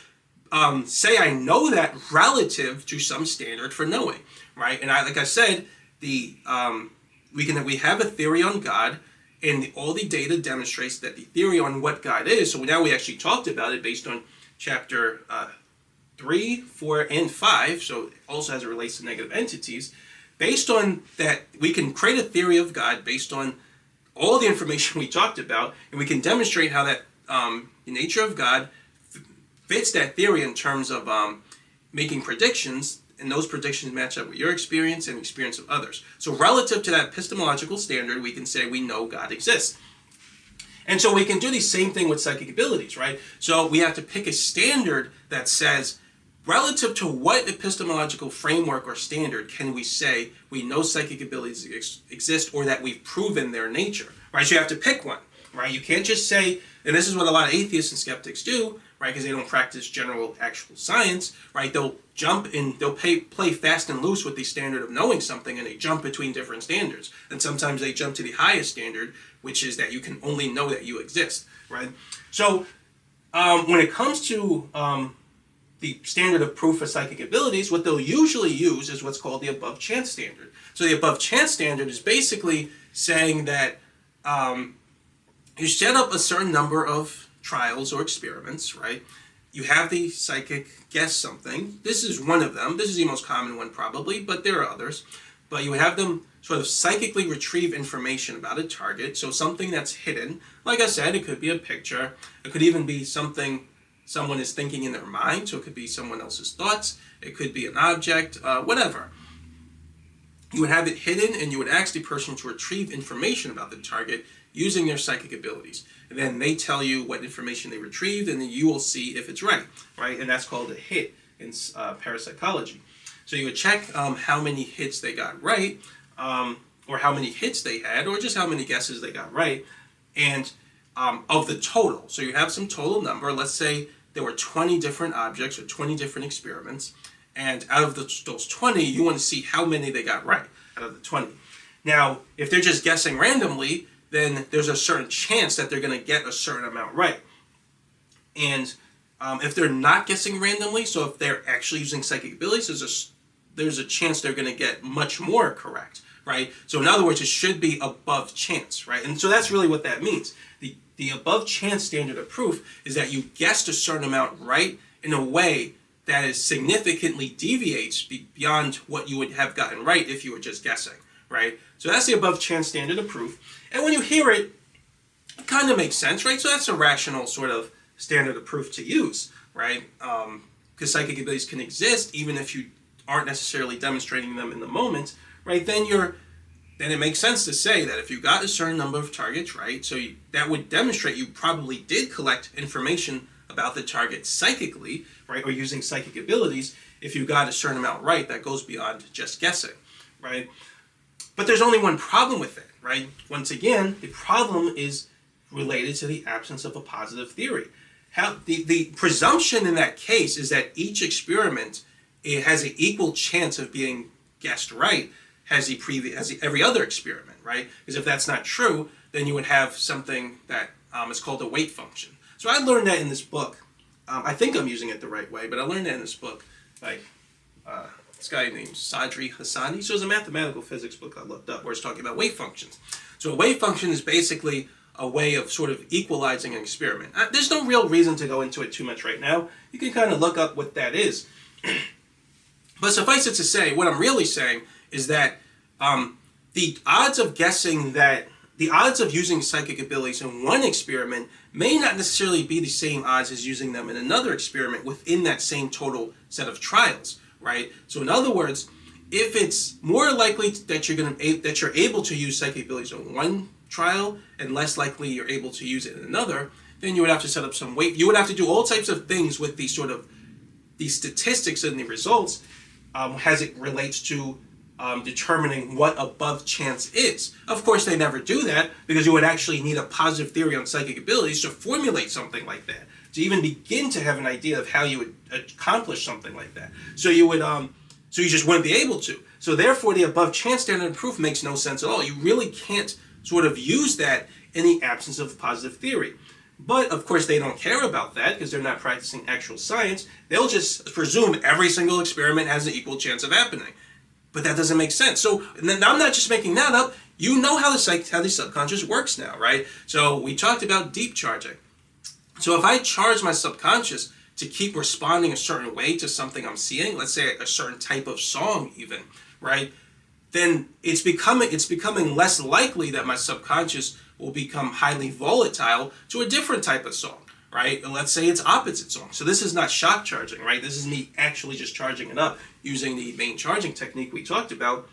say I know that relative to some standard for knowing, right? And like I said, we have a theory on God, and all the data demonstrates that the theory on what God is. So now we actually talked about it based on chapter 3, 4, and 5. So also as it relates to negative entities, based on that, we can create a theory of God based on all the information we talked about, and we can demonstrate how that the nature of God fits that theory in terms of making predictions, and those predictions match up with your experience and the experience of others. So relative to that epistemological standard, we can say we know God exists. And so we can do the same thing with psychic abilities, right? So we have to pick a standard that says relative to what epistemological framework or standard can we say we know psychic abilities exist or that we've proven their nature, right? So you have to pick one, right? You can't just say, and this is what a lot of atheists and skeptics do, right? Because they don't practice general actual science, right? They'll jump in, they'll play fast and loose with the standard of knowing something, and they jump between different standards. And sometimes they jump to the highest standard, which is that you can only know that you exist, right? So when it comes to the standard of proof for psychic abilities, what they'll usually use is what's called the above chance standard. So the above chance standard is basically saying that you set up a certain number of trials or experiments, right? You have the psychic guess something. This is one of them. This is the most common one probably, but there are others. But you would have them sort of psychically retrieve information about a target, so something that's hidden. Like I said, it could be a picture. It could even be something someone is thinking in their mind, so it could be someone else's thoughts. It could be an object, whatever. You would have it hidden, and you would ask the person to retrieve information about the target using their psychic abilities. And then they tell you what information they retrieved, and then you will see if it's right? And that's called a hit in parapsychology. So you would check how many hits they got right, or how many hits they had, or just how many guesses they got right, and of the total. So you have some total number. Let's say there were 20 different objects or 20 different experiments, and out of those 20, you want to see how many they got right out of the 20. Now, if they're just guessing randomly, then there's a certain chance that they're going to get a certain amount right. And if they're not guessing randomly, so if they're actually using psychic abilities, there's a chance they're going to get much more correct, right? So in other words, it should be above chance, right? And so that's really what that means. The above chance standard of proof is that you guessed a certain amount right in a way that is significantly deviates beyond what you would have gotten right if you were just guessing, right? So that's the above chance standard of proof. And when you hear it, it kind of makes sense, right? So that's a rational sort of standard of proof to use, right? Because psychic abilities can exist even if you aren't necessarily demonstrating them in the moment, right? Then it makes sense to say that if you got a certain number of targets right, so that would demonstrate you probably did collect information about the target psychically, right, or using psychic abilities. If you got a certain amount right, that goes beyond just guessing, right? But there's only one problem with it, right? Once again, the problem is related to the absence of a positive theory. The presumption in that case is that each experiment, it has an equal chance of being guessed right as every other experiment, right? Because if that's not true, then you would have something that is called a weight function. So I learned that in this book. I think I'm using it the right way, but I learned that in this book by this guy named Sadri Hassani. So it's a mathematical physics book I looked up where it's talking about wave functions. So a wave function is basically a way of sort of equalizing an experiment. There's no real reason to go into it too much right now. You can kind of look up what that is. But suffice it to say, what I'm really saying is that the odds of using psychic abilities in one experiment may not necessarily be the same odds as using them in another experiment within that same total set of trials, right? So in other words, if it's more likely that you're able to use psychic abilities in one trial and less likely you're able to use it in another, then you would have to set up some weight. You would have to do all types of things with the statistics and the results as it relates to determining what above chance is. Of course, they never do that because you would actually need a positive theory on psychic abilities to formulate something like that, to even begin to have an idea of how you would accomplish something like that. So you would, so you just wouldn't be able to. So therefore, the above chance standard of proof makes no sense at all. You really can't sort of use that in the absence of positive theory. But of course, they don't care about that because they're not practicing actual science. They'll just presume every single experiment has an equal chance of happening. But that doesn't make sense. So I'm not just making that up. You know how the subconscious works now, right? So we talked about deep charging. So if I charge my subconscious to keep responding a certain way to something I'm seeing, let's say a certain type of song even, right? Then it's becoming less likely that my subconscious will become highly volatile to a different type of song, right? And let's say it's opposite song. So this is not shock charging, right? This is me actually just charging it up using the main charging technique we talked about,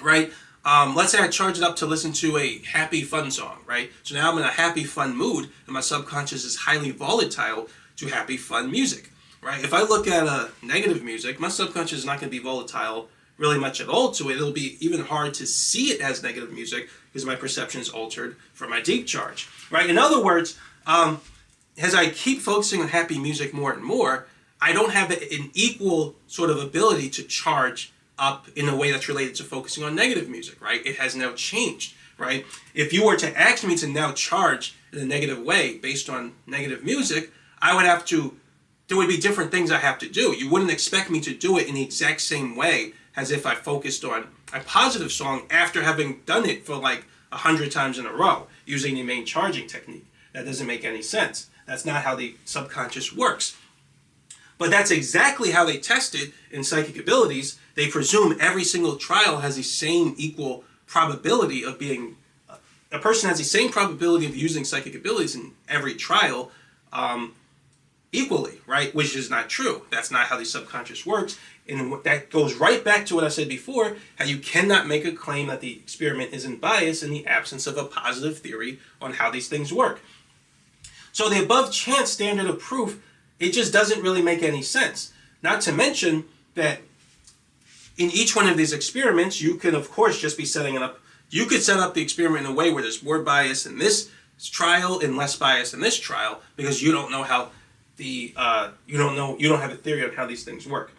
right? Let's say I charge it up to listen to a happy, fun song, right? So now I'm in a happy, fun mood, and my subconscious is highly volatile to happy, fun music, right? If I look at negative music, my subconscious is not going to be volatile really much at all to it. It'll be even hard to see it as negative music because my perception is altered from my deep charge, right? In other words, as I keep focusing on happy music more and more, I don't have an equal sort of ability to charge up in a way that's related to focusing on negative music, right? It has now changed, right? If you were to ask me to now charge in a negative way based on negative music, I would have to, there would be different things I have to do. You wouldn't expect me to do it in the exact same way as if I focused on a positive song after having done it for like 100 times in a row using the main charging technique. That doesn't make any sense. That's not how the subconscious works. But that's exactly how they test it in psychic abilities. They presume every single trial has the same equal probability of being, a person has the same probability of using psychic abilities in every trial equally, right? Which is not true. That's not how the subconscious works. And that goes right back to what I said before, how you cannot make a claim that the experiment isn't biased in the absence of a positive theory on how these things work. So the above chance standard of proof, it just doesn't really make any sense. Not to mention that in each one of these experiments, you can, of course, just be setting it up. You could set up the experiment in a way where there's more bias in this trial and less bias in this trial because you don't know how you don't have a theory on how these things work.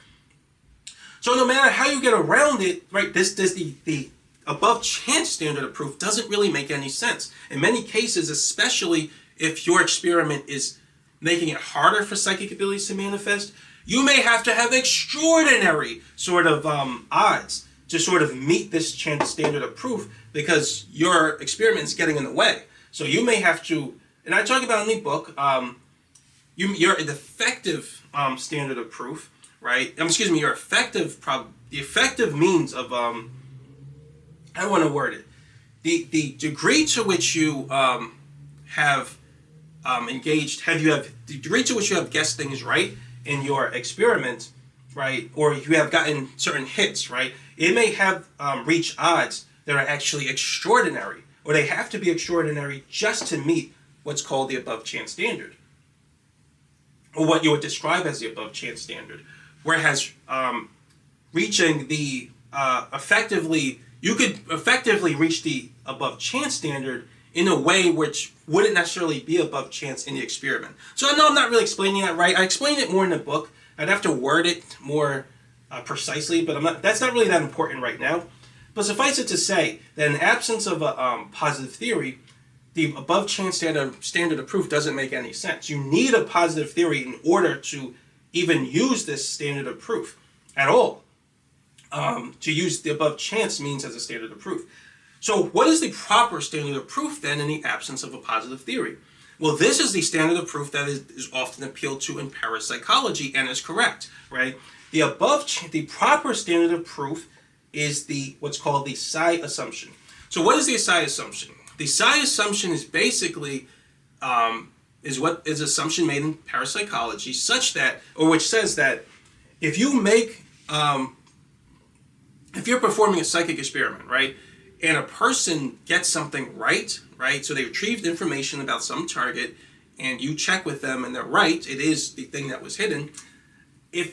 So no matter how you get around it, right, the above chance standard of proof doesn't really make any sense. In many cases, especially if your experiment is making it harder for psychic abilities to manifest, you may have to have extraordinary sort of odds to sort of meet this chance standard of proof because your experiment is getting in the way. So you may have to, and I talk about in the book, your effective standard of proof, right? Your the effective means of, I want to word it, the degree to which you have the degree to which you have guessed things right in your experiment, right, or you have gotten certain hits, right, it may have reached odds that are actually extraordinary, or they have to be extraordinary just to meet what's called the above chance standard, or what you would describe as the above chance standard. Whereas reaching the you could effectively reach the above chance standard in a way which wouldn't necessarily be above chance in the experiment. So I know I'm not really explaining that right. I explain it more in the book. I'd have to word it more precisely, but that's not really that important right now. But suffice it to say that in absence of a positive theory, the above chance standard of proof doesn't make any sense. You need a positive theory in order to even use this standard of proof at all. To use the above chance means as a standard of proof. So what is the proper standard of proof then in the absence of a positive theory? Well, this is the standard of proof that is often appealed to in parapsychology and is correct, right? The proper standard of proof is what's called the psi assumption. So what is the psi assumption? The psi assumption is basically is assumption made in parapsychology which says that if you're performing a psychic experiment, right, and a person gets something right, so they retrieved information about some target, and you check with them and they're right, it is the thing that was hidden. If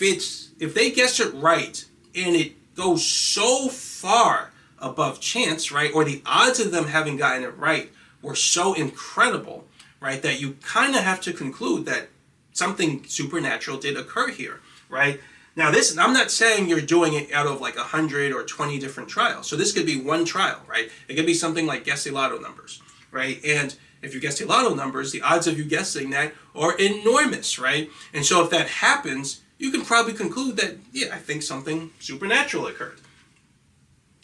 they guess it right and it goes so far above chance, right, or the odds of them having gotten it right were so incredible, right, that you kind of have to conclude that something supernatural did occur here, right? Now I'm not saying you're doing it out of like 100 or 20 different trials. So this could be one trial, right? It could be something like guess the lotto numbers, right? And if you guess the lotto numbers, the odds of you guessing that are enormous, right? And so if that happens, you can probably conclude that, yeah, I think something supernatural occurred.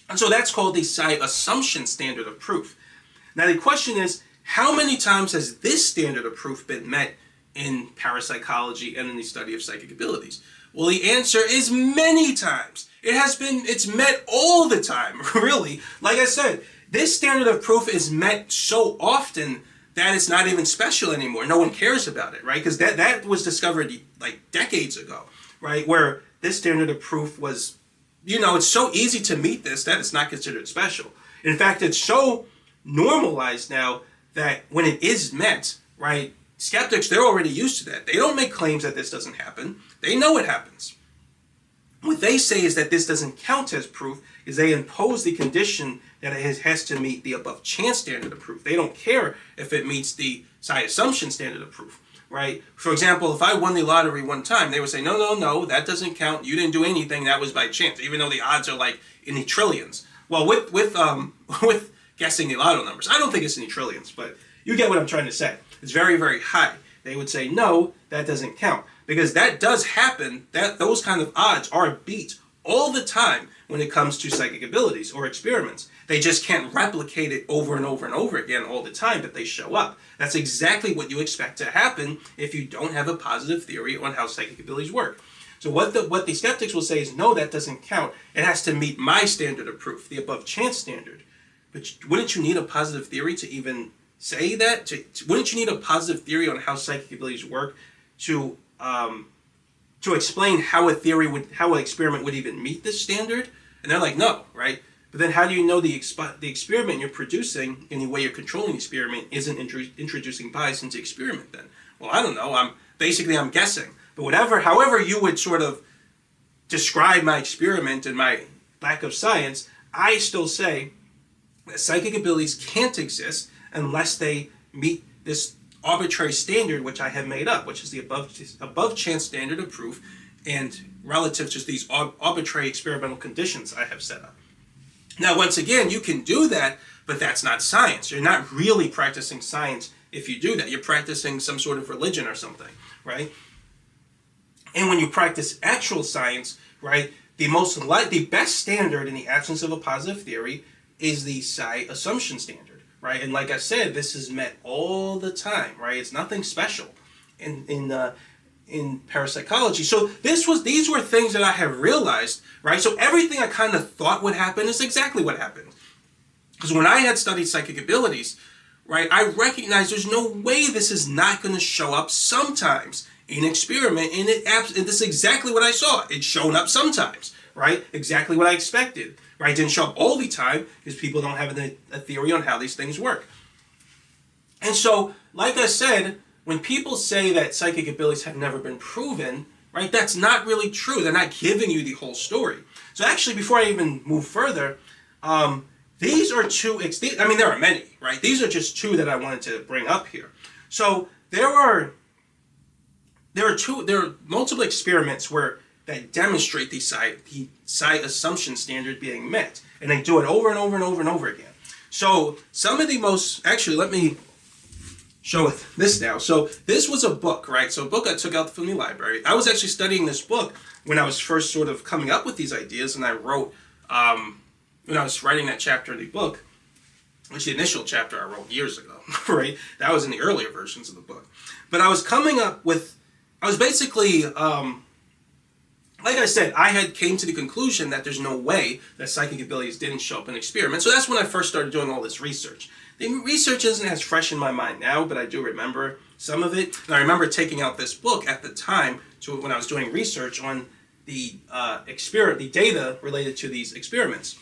And so that's called the psi assumption standard of proof. Now the question is, how many times has this standard of proof been met in parapsychology and in the study of psychic abilities? Well, the answer is many times. It's met all the time, really. Like I said, this standard of proof is met so often that it's not even special anymore. No one cares about it, right? Because that was discovered like decades ago, right? Where this standard of proof was, it's so easy to meet this that it's not considered special. In fact, it's so normalized now that when it is met, right, skeptics, they're already used to that. They don't make claims that this doesn't happen. They know it happens. What they say is that this doesn't count as proof, is they impose the condition that it has to meet the above chance standard of proof. They don't care if it meets the psi assumption standard of proof, right? For example, if I won the lottery one time, they would say, no, that doesn't count. You didn't do anything. That was by chance, even though the odds are like in the trillions. Well, with guessing the lotto numbers, I don't think it's in the trillions, but you get what I'm trying to say. It's very, very high. They would say, no, that doesn't count. Because that does happen, that those kind of odds are beat all the time when it comes to psychic abilities or experiments. They just can't replicate it over and over and over again all the time, but they show up. That's exactly what you expect to happen if you don't have a positive theory on how psychic abilities work. So what the skeptics will say is, no, that doesn't count. It has to meet my standard of proof, the above chance standard. But wouldn't you need a positive theory to even say that? Wouldn't you need a positive theory on how psychic abilities work to explain how how an experiment would even meet this standard? And they're like, no, right? But then how do you know the experiment you're producing and the way you're controlling the experiment isn't introducing bias into the experiment then? Well, I don't know. I'm guessing. But however you would sort of describe my experiment and my lack of science, I still say that psychic abilities can't exist unless they meet this arbitrary standard which I have made up, which is the above chance standard of proof, and relative to these arbitrary experimental conditions I have set up. Now, once again, you can do that, but that's not science. You're not really practicing science if you do that. You're practicing some sort of religion or something, right? And when you practice actual science, right, the best standard in the absence of a positive theory is the psi assumption standard, right? And like I said, this is met all the time, right? It's nothing special in parapsychology. So these were things that I have realized, right? So everything I kind of thought would happen is exactly what happened. Because when I had studied psychic abilities, right, I recognized there's no way this is not going to show up sometimes in experiment, and this is exactly what I saw. It's shown up sometimes, right? Exactly what I expected, right? It didn't show up all the time because people don't have a theory on how these things work. And so, like I said, when people say that psychic abilities have never been proven, right, that's not really true. They're not giving you the whole story. So actually, before I even move further, these are two, there are many, right? These are just two that I wanted to bring up here. So there are multiple experiments that demonstrate the psi assumption standard being met. And they do it over and over and over and over again. So some of the let me show this now. So this was a book, right? So a book I took out from the library. I was actually studying this book when I was first sort of coming up with these ideas, and I wrote, when I was writing that chapter in the book, which the initial chapter I wrote years ago, right? That was in the earlier versions of the book. But I was basically, like I said, came to the conclusion that there's no way that psychic abilities didn't show up in experiments. So that's when I first started doing all this research. The research isn't as fresh in my mind now, but I do remember some of it. And I remember taking out this book at the time when I was doing research on the data related to these experiments.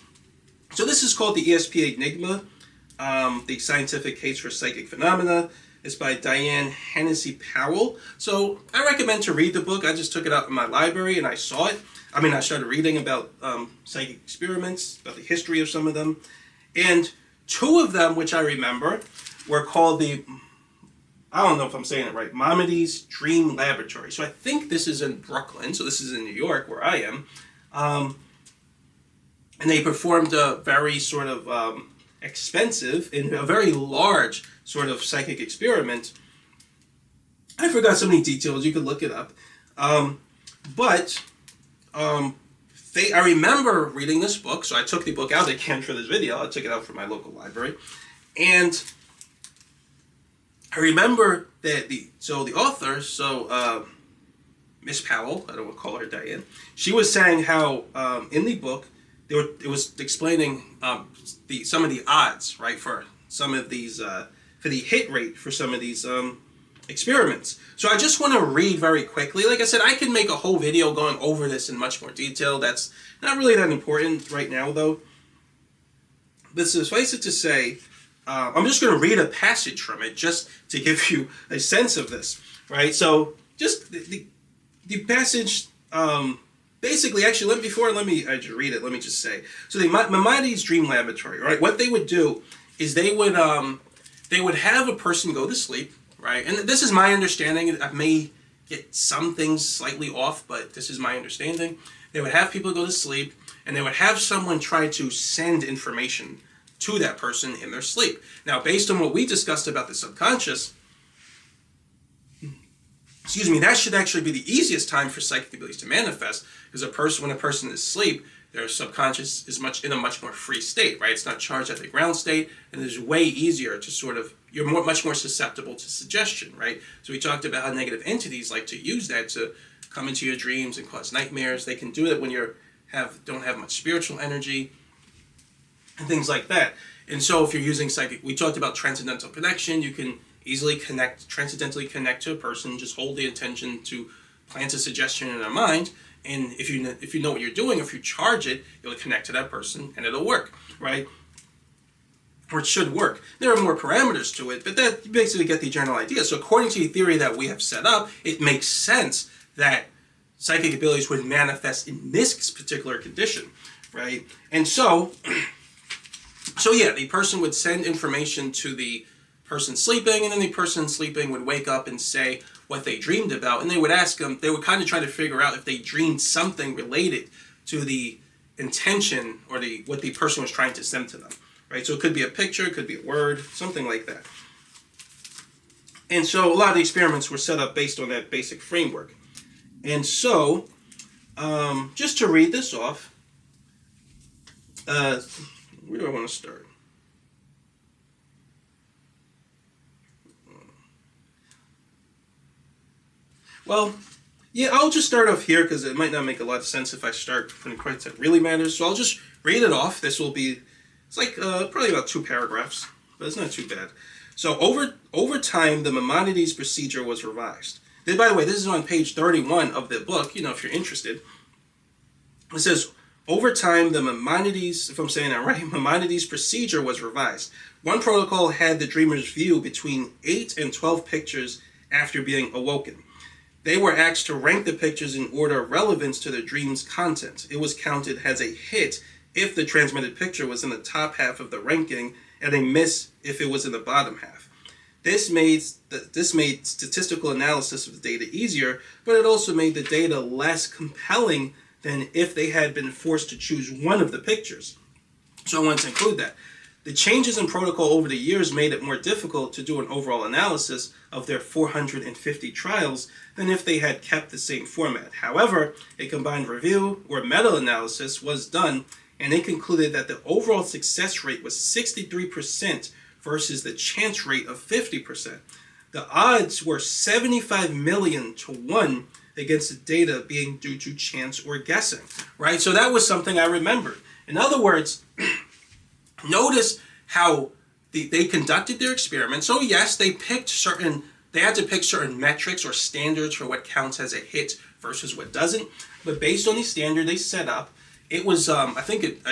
So this is called the ESP Enigma, the Scientific Case for Psychic Phenomena. It's by Diane Hennessy Powell. So I recommend to read the book. I just took it out in my library and I saw it. I started reading about psychic experiments, about the history of some of them. And two of them, which I remember, were called I don't know if I'm saying it right, Maimonides Dream Laboratory. So I think this is in Brooklyn. So this is in New York, where I am. And they performed a very sort of expensive and a very large sort of psychic experiment. I forgot so many details. You could look it up. I remember reading this book, so I took the book out again for this video. I took it out from my local library. And I remember that the author, Miss Powell, I don't want to call her Diane, she was saying how in the book, it was explaining some of the odds, right, for some of these, for the hit rate for some of these experiments. So I just want to read very quickly. Like I said, I can make a whole video going over this in much more detail. That's not really that important right now, though. But suffice it to say, I'm just going to read a passage from it just to give you a sense of this, right? So just the passage, basically, actually, I just read it. Let me just say. So the Maimonides Dream Laboratory, right? What they would do is they would have a person go to sleep, right? And this is my understanding. I may get some things slightly off, but this is my understanding. They would have people go to sleep, and they would have someone try to send information to that person in their sleep. Now, based on what we discussed about the subconscious, that should actually be the easiest time for psychic abilities to manifest, because when a person is asleep, their subconscious is in a much more free state, right? It's not charged at the ground state, and it's way easier to you're much more susceptible to suggestion, right? So we talked about how negative entities like to use that to come into your dreams and cause nightmares. They can do it when don't have much spiritual energy and things like that. And so if you're using we talked about transcendental connection. You can easily transcendentally connect to a person. Just hold the intention to plant a suggestion in their mind. And if you know what you're doing, if you charge it, you'll connect to that person and it'll work, right? Or it should work. There are more parameters to it, but that you basically get the general idea. So according to the theory that we have set up, it makes sense that psychic abilities would manifest in this particular condition, right? And so yeah, the person would send information to the person sleeping, and then the person sleeping would wake up and say what they dreamed about, and they would ask them, they would kind of try to figure out if they dreamed something related to the intention or what the person was trying to send to them, right? So it could be a picture, it could be a word, something like that. And so a lot of the experiments were set up based on that basic framework. And so, just to read this off, where do I want to start? Well, yeah, I'll just start off here because it might not make a lot of sense if I start from the parts that really matters. So I'll just read it off. It's like probably about 2 paragraphs, but it's not too bad. So over time, the Maimonides procedure was revised. Then, by the way, this is on page 31 of the book, if you're interested. It says, over time, the Maimonides, if I'm saying that right, Maimonides procedure was revised. One protocol had the dreamers view between 8 and 12 pictures after being awoken. They were asked to rank the pictures in order of relevance to the dream's content. It was counted as a hit if the transmitted picture was in the top half of the ranking, and a miss if it was in the bottom half. This made statistical analysis of the data easier, but it also made the data less compelling than if they had been forced to choose one of the pictures. So I want to include that. The changes in protocol over the years made it more difficult to do an overall analysis of their 450 trials than if they had kept the same format. However, a combined review or meta-analysis was done, and it concluded that the overall success rate was 63% versus the chance rate of 50%. The odds were 75 million to 1 against the data being due to chance or guessing, right? So that was something I remembered. In other words, notice how they conducted their experiment. So yes, they had to pick certain metrics or standards for what counts as a hit versus what doesn't. But based on the standard they set up, it was, I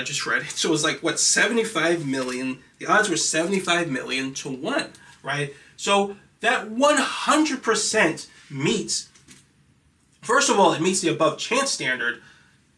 just read it, so it was like, 75 million, the odds were 75 million to 1, right? So that 100% meets, first of all, it meets the above chance standard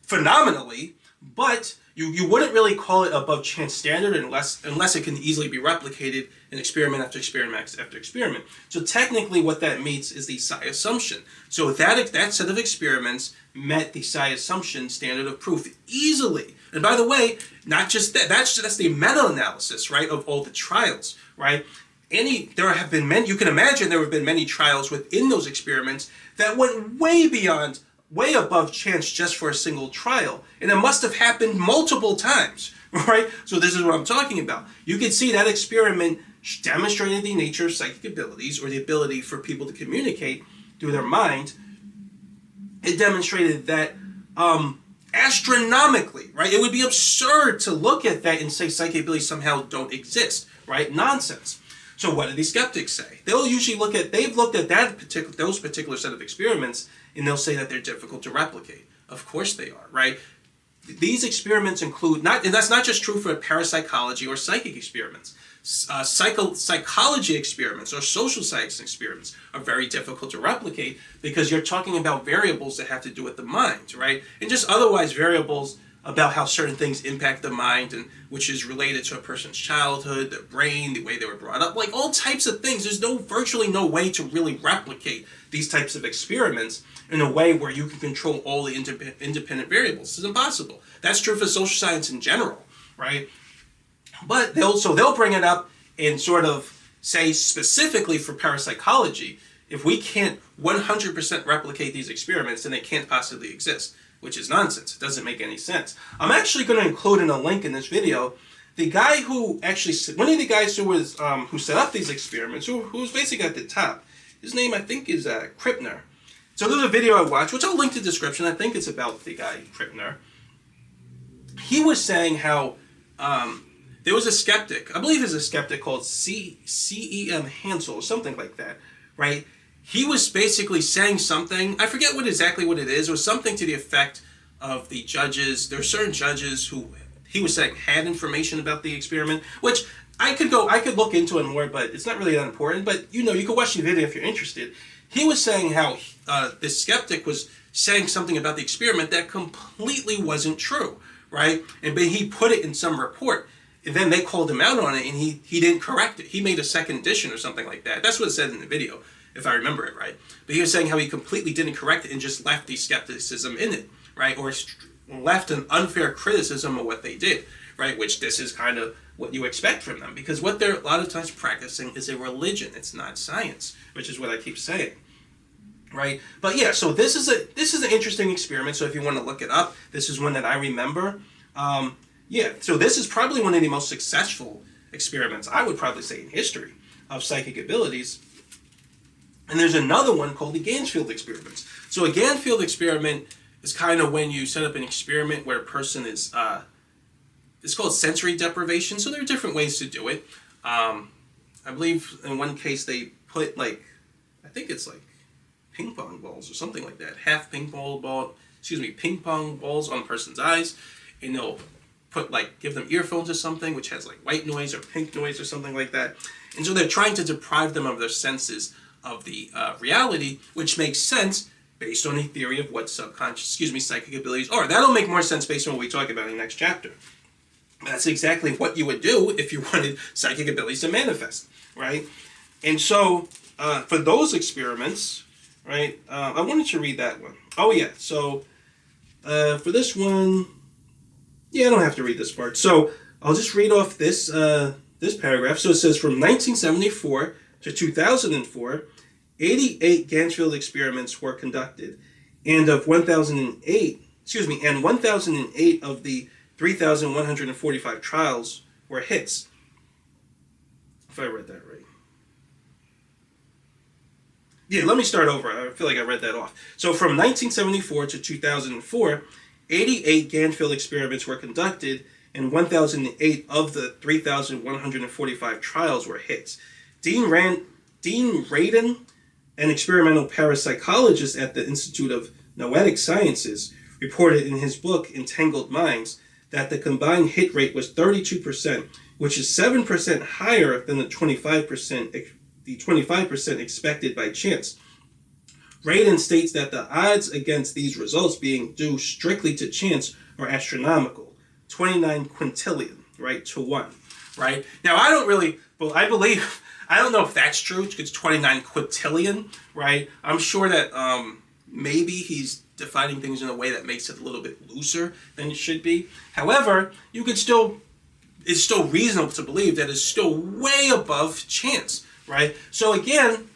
phenomenally, but you wouldn't really call it above chance standard unless it can easily be replicated in experiment after experiment after experiment. So technically what that meets is the psi assumption. So that set of experiments met the psi assumption standard of proof easily. And by the way, not just that's the meta-analysis, right, of all the trials, right? You can imagine there have been many trials within those experiments that went way above chance just for a single trial. And it must have happened multiple times, right? So this is what I'm talking about. You can see that experiment demonstrated the nature of psychic abilities, or the ability for people to communicate through their mind. It demonstrated that astronomically, right? It would be absurd to look at that and say psychic abilities somehow don't exist, right? Nonsense. So what do the skeptics say? They've looked at those particular set of experiments, and they'll say that they're difficult to replicate. Of course they are, right? These experiments include, and that's not just true for parapsychology or psychic experiments. Psychology experiments or social science experiments are very difficult to replicate because you're talking about variables that have to do with the mind, right? And just otherwise variables about how certain things impact the mind, and which is related to a person's childhood, their brain, the way they were brought up, like all types of things. There's virtually no way to really replicate these types of experiments in a way where you can control all the independent variables. It's impossible. That's true for social science in general, right? But they'll bring it up and sort of say specifically for parapsychology, if we can't 100% replicate these experiments, then they can't possibly exist, which is nonsense. It doesn't make any sense. I'm actually going to include in a link in this video the guy who actually, one of the guys who was who set up these experiments, who was basically at the top. His name I think is Krippner. So there's a video I watched, which I'll link to the description. I think it's about the guy Krippner. He was saying how there was a skeptic, I believe it's a skeptic called C.E.M. Hansel or something like that, right? He was basically saying something, I forget exactly what it is, it was something to the effect of the judges. There are certain judges who he was saying had information about the experiment, which I could look into it more, but it's not really that important. But you can watch the video if you're interested. He was saying how this skeptic was saying something about the experiment that completely wasn't true, right? But he put it in some report. And then they called him out on it, and he didn't correct it. He made a second edition or something like that. That's what it said in the video, if I remember it right. But he was saying how he completely didn't correct it and just left the skepticism in it, right? Or left an unfair criticism of what they did, right? Which this is kind of what you expect from them, because what they're a lot of times practicing is a religion. It's not science, which is what I keep saying, right? But yeah, so this is an interesting experiment. So if you want to look it up, this is one that I remember. Yeah, so this is probably one of the most successful experiments, I would probably say, in history of psychic abilities. And there's another one called the Ganzfeld experiments. So a Ganzfeld experiment is kind of when you set up an experiment where a person is, it's called sensory deprivation. So there are different ways to do it. I believe in one case they put I think it's like ping pong balls or something like that. Ping pong balls on a person's eyes, and they'll give them earphones or something which has white noise or pink noise or something like that. And so they're trying to deprive them of their senses of the reality, which makes sense based on the theory of what psychic abilities are. That'll make more sense based on what we talk about in the next chapter. That's exactly what you would do if you wanted psychic abilities to manifest, right? And so for those experiments, right, I wanted to read that one. Oh yeah, so for this one, yeah, I don't have to read this part. So I'll just read off this this paragraph. So it says from 1974 to 2004, 88 Ganzfeld experiments were conducted, and 1,008 of the 3,145 trials were hits. If I read that right. Yeah, let me start over. I feel like I read that off. So from 1974 to 2004, 88 Ganzfeld experiments were conducted, and 1,008 of the 3,145 trials were hits. Dean Radin, an experimental parapsychologist at the Institute of Noetic Sciences, reported in his book Entangled Minds that the combined hit rate was 32%, which is 7% higher than the 25% expected by chance. Radin states that the odds against these results being due strictly to chance are astronomical, 29 quintillion, right, to 1, right? Now, I don't know if that's true, it's 29 quintillion, right? I'm sure that maybe he's defining things in a way that makes it a little bit looser than it should be. However, it's still reasonable to believe that it's still way above chance, right? So again,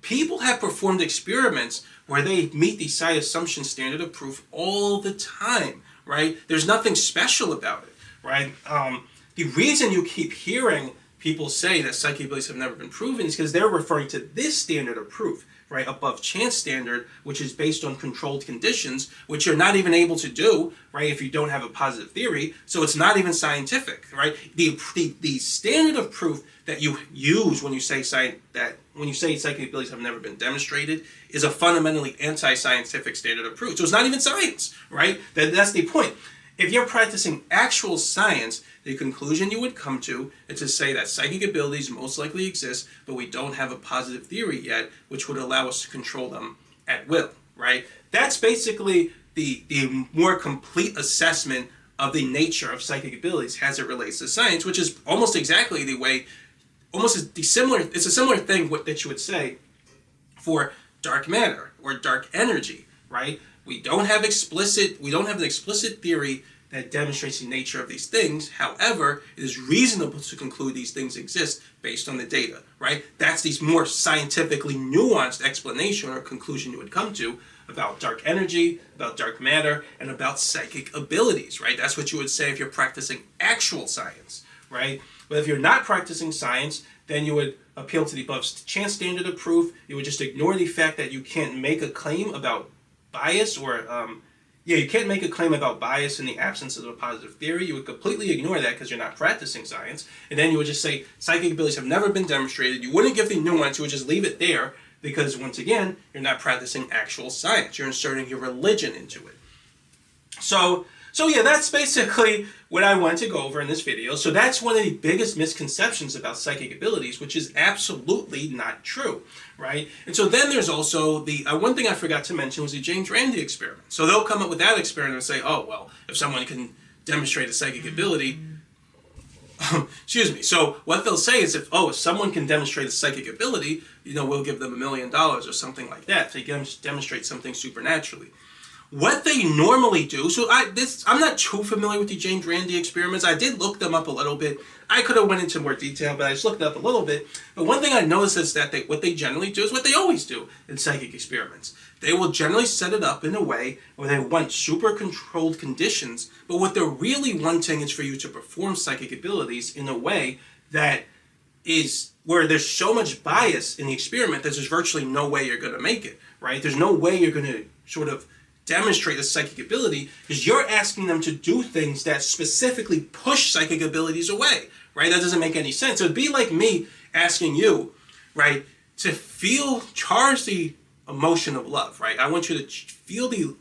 people have performed experiments where they meet the psi assumption standard of proof all the time, right? There's nothing special about it, right? The reason you keep hearing people say that psychic abilities have never been proven is because they're referring to this standard of proof, right, above chance standard, which is based on controlled conditions, which you're not even able to do, right, if you don't have a positive theory. So it's not even scientific, right? The standard of proof that you use when you say psychic abilities have never been demonstrated is a fundamentally anti-scientific standard of proof. So it's not even science, right? That's the point. If you're practicing actual science, the conclusion you would come to is to say that psychic abilities most likely exist, but we don't have a positive theory yet, which would allow us to control them at will, right? That's basically the more complete assessment of the nature of psychic abilities as it relates to science, which is almost exactly the way, it's a similar thing that you would say for dark matter or dark energy, right? We don't have an explicit theory that demonstrates the nature of these things. However, it is reasonable to conclude these things exist based on the data, right? That's the more scientifically nuanced explanation or conclusion you would come to about dark energy, about dark matter, and about psychic abilities, right? That's what you would say if you're practicing actual science, right? But if you're not practicing science, then you would appeal to the above chance standard of proof. You would just ignore the fact that you can't make a claim about bias you can't make a claim about bias in the absence of a positive theory. You would completely ignore that because you're not practicing science. And then you would just say psychic abilities have never been demonstrated. You wouldn't give the nuance. You would just leave it there because, once again, you're not practicing actual science. You're inserting your religion into it. So yeah, that's basically what I want to go over in this video. So that's one of the biggest misconceptions about psychic abilities, which is absolutely not true, right? And so then there's also the, one thing I forgot to mention was the James Randi experiment. So they'll come up with that experiment and say, oh, well, if someone can demonstrate a psychic ability, excuse me. So what they'll say is if someone can demonstrate a psychic ability, we'll give them $1 million or something like that. They can demonstrate something supernaturally. What they normally do, so I'm not too familiar with the James Randi experiments. I did look them up a little bit. I could have went into more detail, but I just looked up a little bit. But one thing I noticed is that what they generally do is what they always do in psychic experiments. They will generally set it up in a way where they want super controlled conditions, but what they're really wanting is for you to perform psychic abilities in a way that is where there's so much bias in the experiment that there's virtually no way you're going to make it, right? There's no way you're going to sort of demonstrate a psychic ability because you're asking them to do things that specifically push psychic abilities away, right? That doesn't make any sense. It would be like me asking you, right, to charge the emotion of love, right? I want you to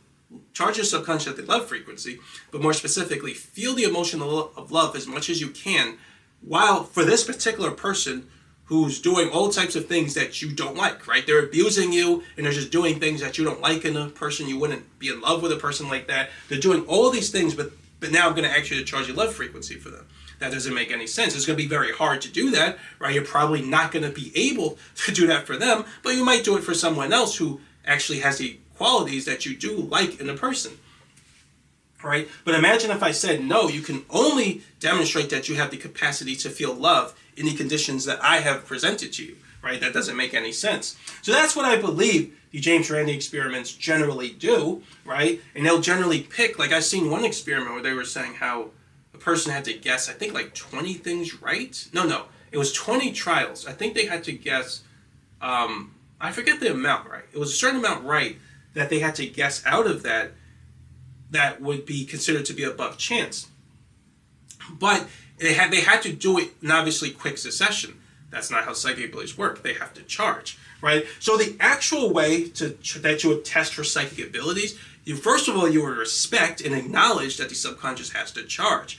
charge your subconscious at the love frequency, but more specifically, feel the emotion of love as much as you can, while for this particular person who's doing all types of things that you don't like, right? They're abusing you, and they're just doing things that you don't like in a person. You wouldn't be in love with a person like that. They're doing all these things, but now I'm going to ask you to charge your love frequency for them. That doesn't make any sense. It's going to be very hard to do that, right? You're probably not going to be able to do that for them, but you might do it for someone else who actually has the qualities that you do like in a person, right? But imagine if I said, no, you can only demonstrate that you have the capacity to feel love in the conditions that I have presented to you, right? That doesn't make any sense. So that's what I believe the James Randi experiments generally do, right? And they'll generally pick, like I've seen one experiment where they were saying how a person had to guess, I think like 20 things right? No, it was 20 trials. I think they had to guess, I forget the amount, right? It was a certain amount right that they had to guess out of that would be considered to be above chance. But they had to do it in obviously quick succession. That's not how psychic abilities work. They have to charge, right? So the actual way that you would test for psychic abilities, first of all, you would respect and acknowledge that the subconscious has to charge.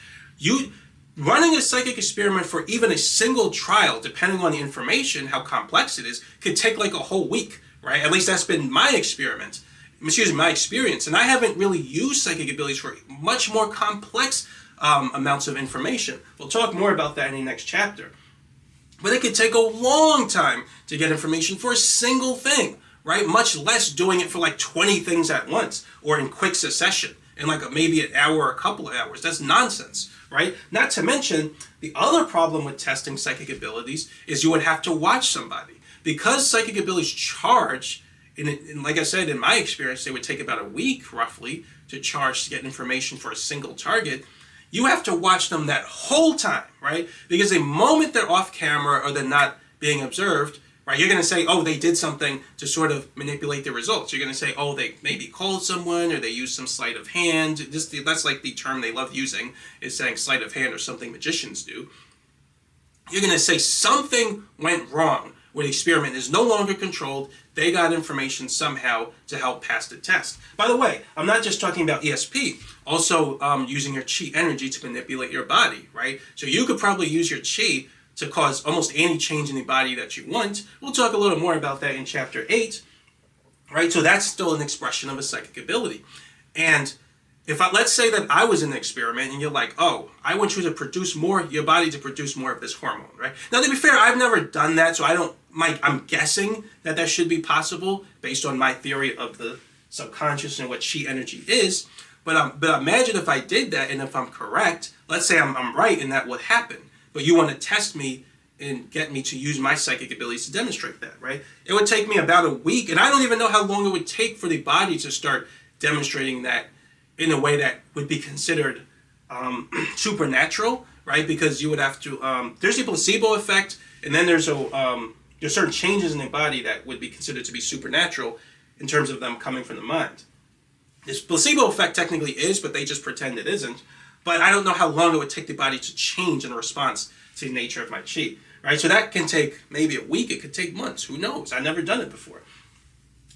Running a psychic experiment for even a single trial, depending on the information, how complex it is, could take like a whole week, right? At least that's been my experience. And I haven't really used psychic abilities for much more complex amounts of information. We'll talk more about that in the next chapter. But it could take a long time to get information for a single thing, right? Much less doing it for like 20 things at once or in quick succession in like maybe an hour or a couple of hours. That's nonsense, right? Not to mention, the other problem with testing psychic abilities is you would have to watch somebody. Because psychic abilities charge, and like I said, in my experience, they would take about a week roughly to charge to get information for a single target. You have to watch them that whole time, right? Because the moment they're off camera or they're not being observed, right, you're going to say, oh, they did something to sort of manipulate the results. You're going to say, oh, they maybe called someone or they used some sleight of hand. That's like the term they love using, is saying sleight of hand or something magicians do. You're going to say something went wrong where the experiment is no longer controlled. They got information somehow to help pass the test. By the way, I'm not just talking about ESP, also using your chi energy to manipulate your body, right? So you could probably use your chi to cause almost any change in the body that you want. We'll talk a little more about that in chapter 8, right? So that's still an expression of a psychic ability. And let's say that I was in an experiment and you're like, oh, I want you to produce more, your body to produce more of this hormone, right? Now, to be fair, I've never done that, so I'm guessing that should be possible based on my theory of the subconscious and what chi energy is. But imagine if I did that, and if I'm correct, let's say I'm right and that would happen, but you want to test me and get me to use my psychic abilities to demonstrate that, right? It would take me about a week, and I don't even know how long it would take for the body to start demonstrating that in a way that would be considered supernatural, right? Because you would have to, there's the placebo effect, and then there's certain changes in the body that would be considered to be supernatural in terms of them coming from the mind. This placebo effect technically is, but they just pretend it isn't. But I don't know how long it would take the body to change in response to the nature of my chi, right? So that can take maybe a week, it could take months, who knows? I've never done it before.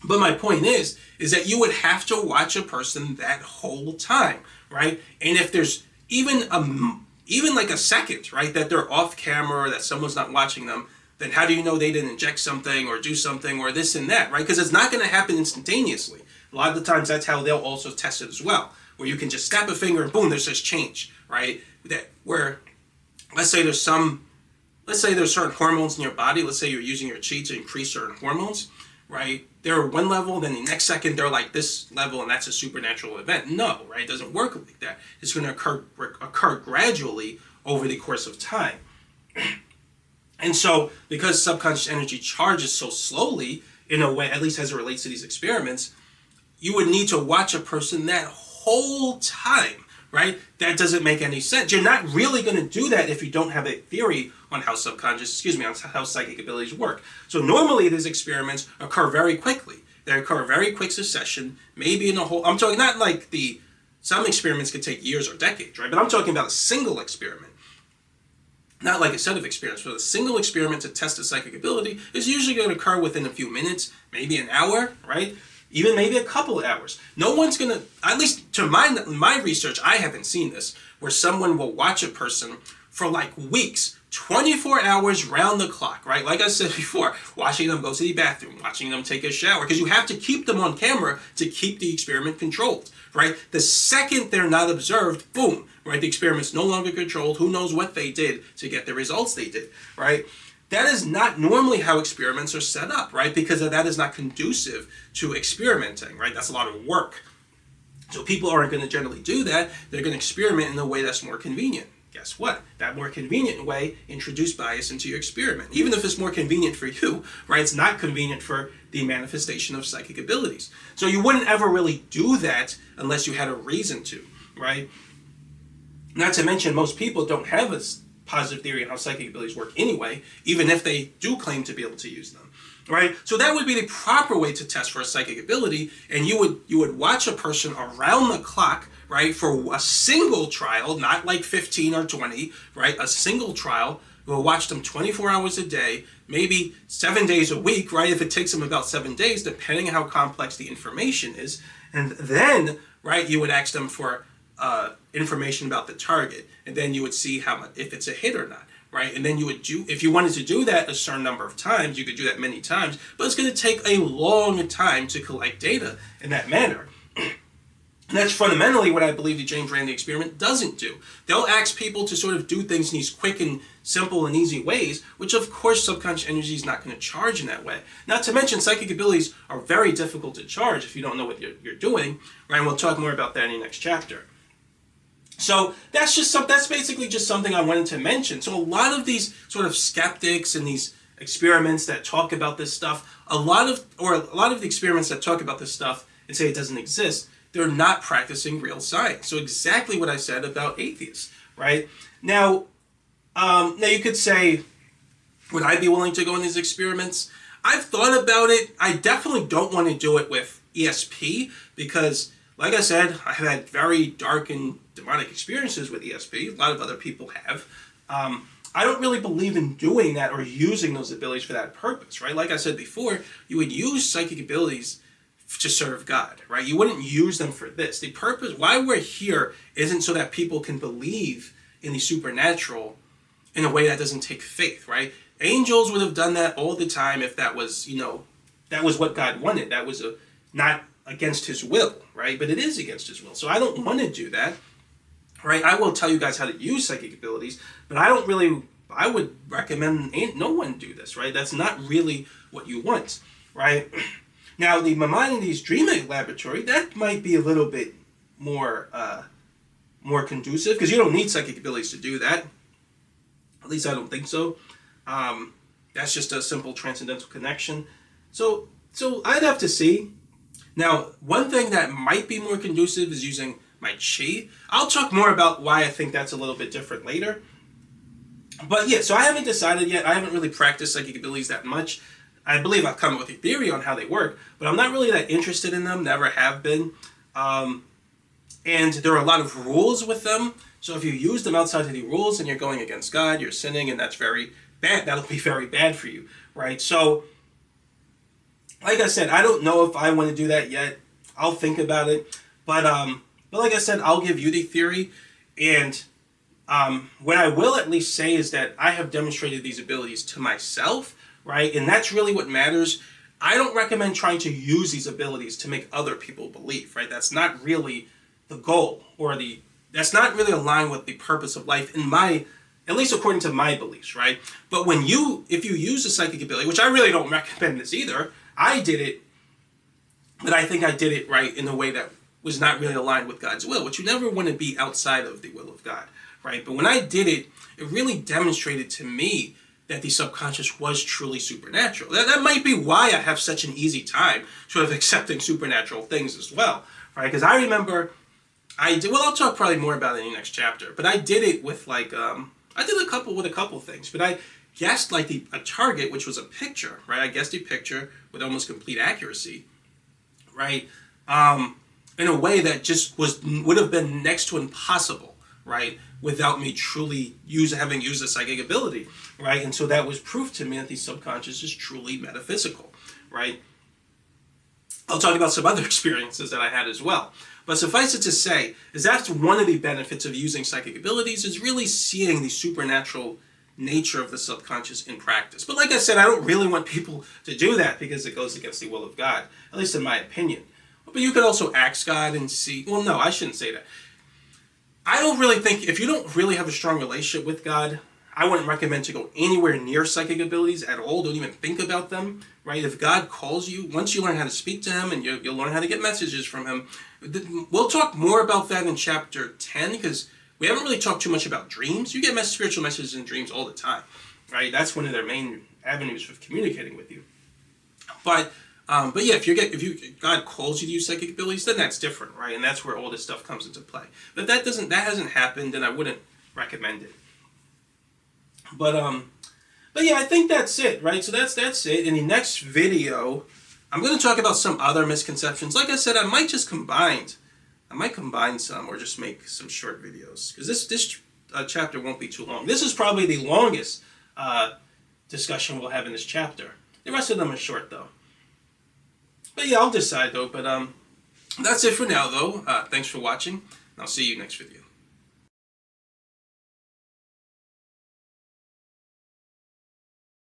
But my point is that you would have to watch a person that whole time, right? And if there's even like a second, right, that they're off camera or that someone's not watching them, then how do you know they didn't inject something or do something or this and that, right? Because it's not going to happen instantaneously. A lot of the times that's how they'll also test it as well, where you can just snap a finger and boom, there's this change, right? That where, let's say there's certain hormones in your body. Let's say you're using your chi to increase certain hormones, right? They're one level, then the next second they're like this level, and that's a supernatural event. No, right? It doesn't work like that. It's going to occur gradually over the course of time. And so, because subconscious energy charges so slowly, in a way, at least as it relates to these experiments, you would need to watch a person that whole time, right? That doesn't make any sense. You're not really going to do that if you don't have a theory on how how psychic abilities work. So normally these experiments occur very quickly. They occur very quick succession, maybe in a whole, I'm talking not like some experiments could take years or decades, right? But I'm talking about a single experiment. Not like a set of experiments, but a single experiment to test a psychic ability is usually going to occur within a few minutes, maybe an hour, right? Even maybe a couple of hours. No one's going to, at least to my research, I haven't seen this, where someone will watch a person for like weeks, 24 hours round the clock, right? Like I said before, watching them go to the bathroom, watching them take a shower, because you have to keep them on camera to keep the experiment controlled, right? The second they're not observed, boom, right? The experiment's no longer controlled. Who knows what they did to get the results they did, right? That is not normally how experiments are set up, right? Because that is not conducive to experimenting, right? That's a lot of work. So people aren't going to generally do that. They're going to experiment in a way that's more convenient. Guess what? That more convenient way introduced bias into your experiment. Even if it's more convenient for you, right? It's not convenient for the manifestation of psychic abilities. So you wouldn't ever really do that unless you had a reason to, right? Not to mention most people don't have a positive theory on how psychic abilities work anyway, even if they do claim to be able to use them, right? So that would be the proper way to test for a psychic ability, and you would watch a person around the clock, right, for a single trial, not like 15 or 20, right? A single trial. You'll watch them 24 hours a day, maybe 7 days a week, right? If it takes them about 7 days, depending on how complex the information is. And then, right, you would ask them for information about the target, and then you would see if it's a hit or not, right? And then you would if you wanted to do that a certain number of times, you could do that many times, but it's going to take a long time to collect data in that manner. And that's fundamentally what I believe the James Randi experiment doesn't do. They'll ask people to sort of do things in these quick and simple and easy ways, which of course subconscious energy is not going to charge in that way. Not to mention psychic abilities are very difficult to charge if you don't know what you're doing, right? And we'll talk more about that in the next chapter. So that's basically just something I wanted to mention. So a lot of these sort of skeptics and these experiments that talk about this stuff, a lot of the experiments that talk about this stuff and say it doesn't exist, they're not practicing real science. So exactly what I said about atheists, right? Now you could say, would I be willing to go in these experiments? I've thought about it. I definitely don't want to do it with ESP because, like I said, I have had very dark and demonic experiences with ESP. A lot of other people have. I don't really believe in doing that or using those abilities for that purpose, right? Like I said before, you would use psychic abilities to serve God, right? You wouldn't use them for this. The purpose, why we're here, isn't so that people can believe in the supernatural in a way that doesn't take faith, right? Angels would have done that all the time if that was, that was what God wanted. That was not against his will, right? But it is against his will. So I don't want to do that, right? I will tell you guys how to use psychic abilities, but I would recommend no one do this, right? That's not really what you want, right? Now, the Maimonides Dream Laboratory, that might be a little bit more conducive, because you don't need psychic abilities to do that. At least I don't think so. That's just a simple transcendental connection. So I'd have to see. Now, one thing that might be more conducive is using my chi. I'll talk more about why I think that's a little bit different later. But yeah, so I haven't decided yet. I haven't really practiced psychic abilities that much. I believe I've come up with a theory on how they work, but I'm not really that interested in them, never have been. And there are a lot of rules with them. So if you use them outside of the rules and you're going against God, you're sinning, and that's very bad. That'll be very bad for you, right? So, like I said, I don't know if I want to do that yet. I'll think about it. But like I said, I'll give you the theory. And what I will at least say is that I have demonstrated these abilities to myself, right? And that's really what matters. I don't recommend trying to use these abilities to make other people believe, right? That's not really the goal, or that's not really aligned with the purpose of life at least according to my beliefs, right? But if you use a psychic ability, which I really don't recommend this either, I did it, but I think I did it right in a way that was not really aligned with God's will, which you never want to be outside of the will of God, right? But when I did it, it really demonstrated to me that the subconscious was truly supernatural. That might be why I have such an easy time sort of accepting supernatural things as well, right? Because I remember I'll talk probably more about it in the next chapter, but I did it with I did a couple things, but I guessed a target, which was a picture, right? I guessed a picture with almost complete accuracy, right? In a way that just would have been next to impossible, right? Without me truly having used a psychic ability, right? And so that was proof to me that the subconscious is truly metaphysical, right? I'll talk about some other experiences that I had as well. But suffice it to say, is that's one of the benefits of using psychic abilities, is really seeing the supernatural nature of the subconscious in practice. But like I said, I don't really want people to do that because it goes against the will of God, at least in my opinion. But you could also ask God and see, well, no, I shouldn't say that. I don't really think, if you don't really have a strong relationship with God, I wouldn't recommend to go anywhere near psychic abilities at all. Don't even think about them, right? If God calls you, once you learn how to speak to him and you'll learn how to get messages from him, we'll talk more about that in chapter 10, because we haven't really talked too much about dreams. You get spiritual messages in dreams all the time, right? That's one of their main avenues of communicating with you. But yeah, if God calls you to use psychic abilities, then that's different, right? And that's where all this stuff comes into play. But that hasn't happened, then I wouldn't recommend it. But yeah, I think that's it, right? So that's it. In the next video, I'm going to talk about some other misconceptions. Like I said, I might combine some, or just make some short videos, because this chapter won't be too long. This is probably the longest discussion we'll have in this chapter. The rest of them are short, though. But yeah, I'll decide, though. But that's it for now, though. Thanks for watching, and I'll see you next video.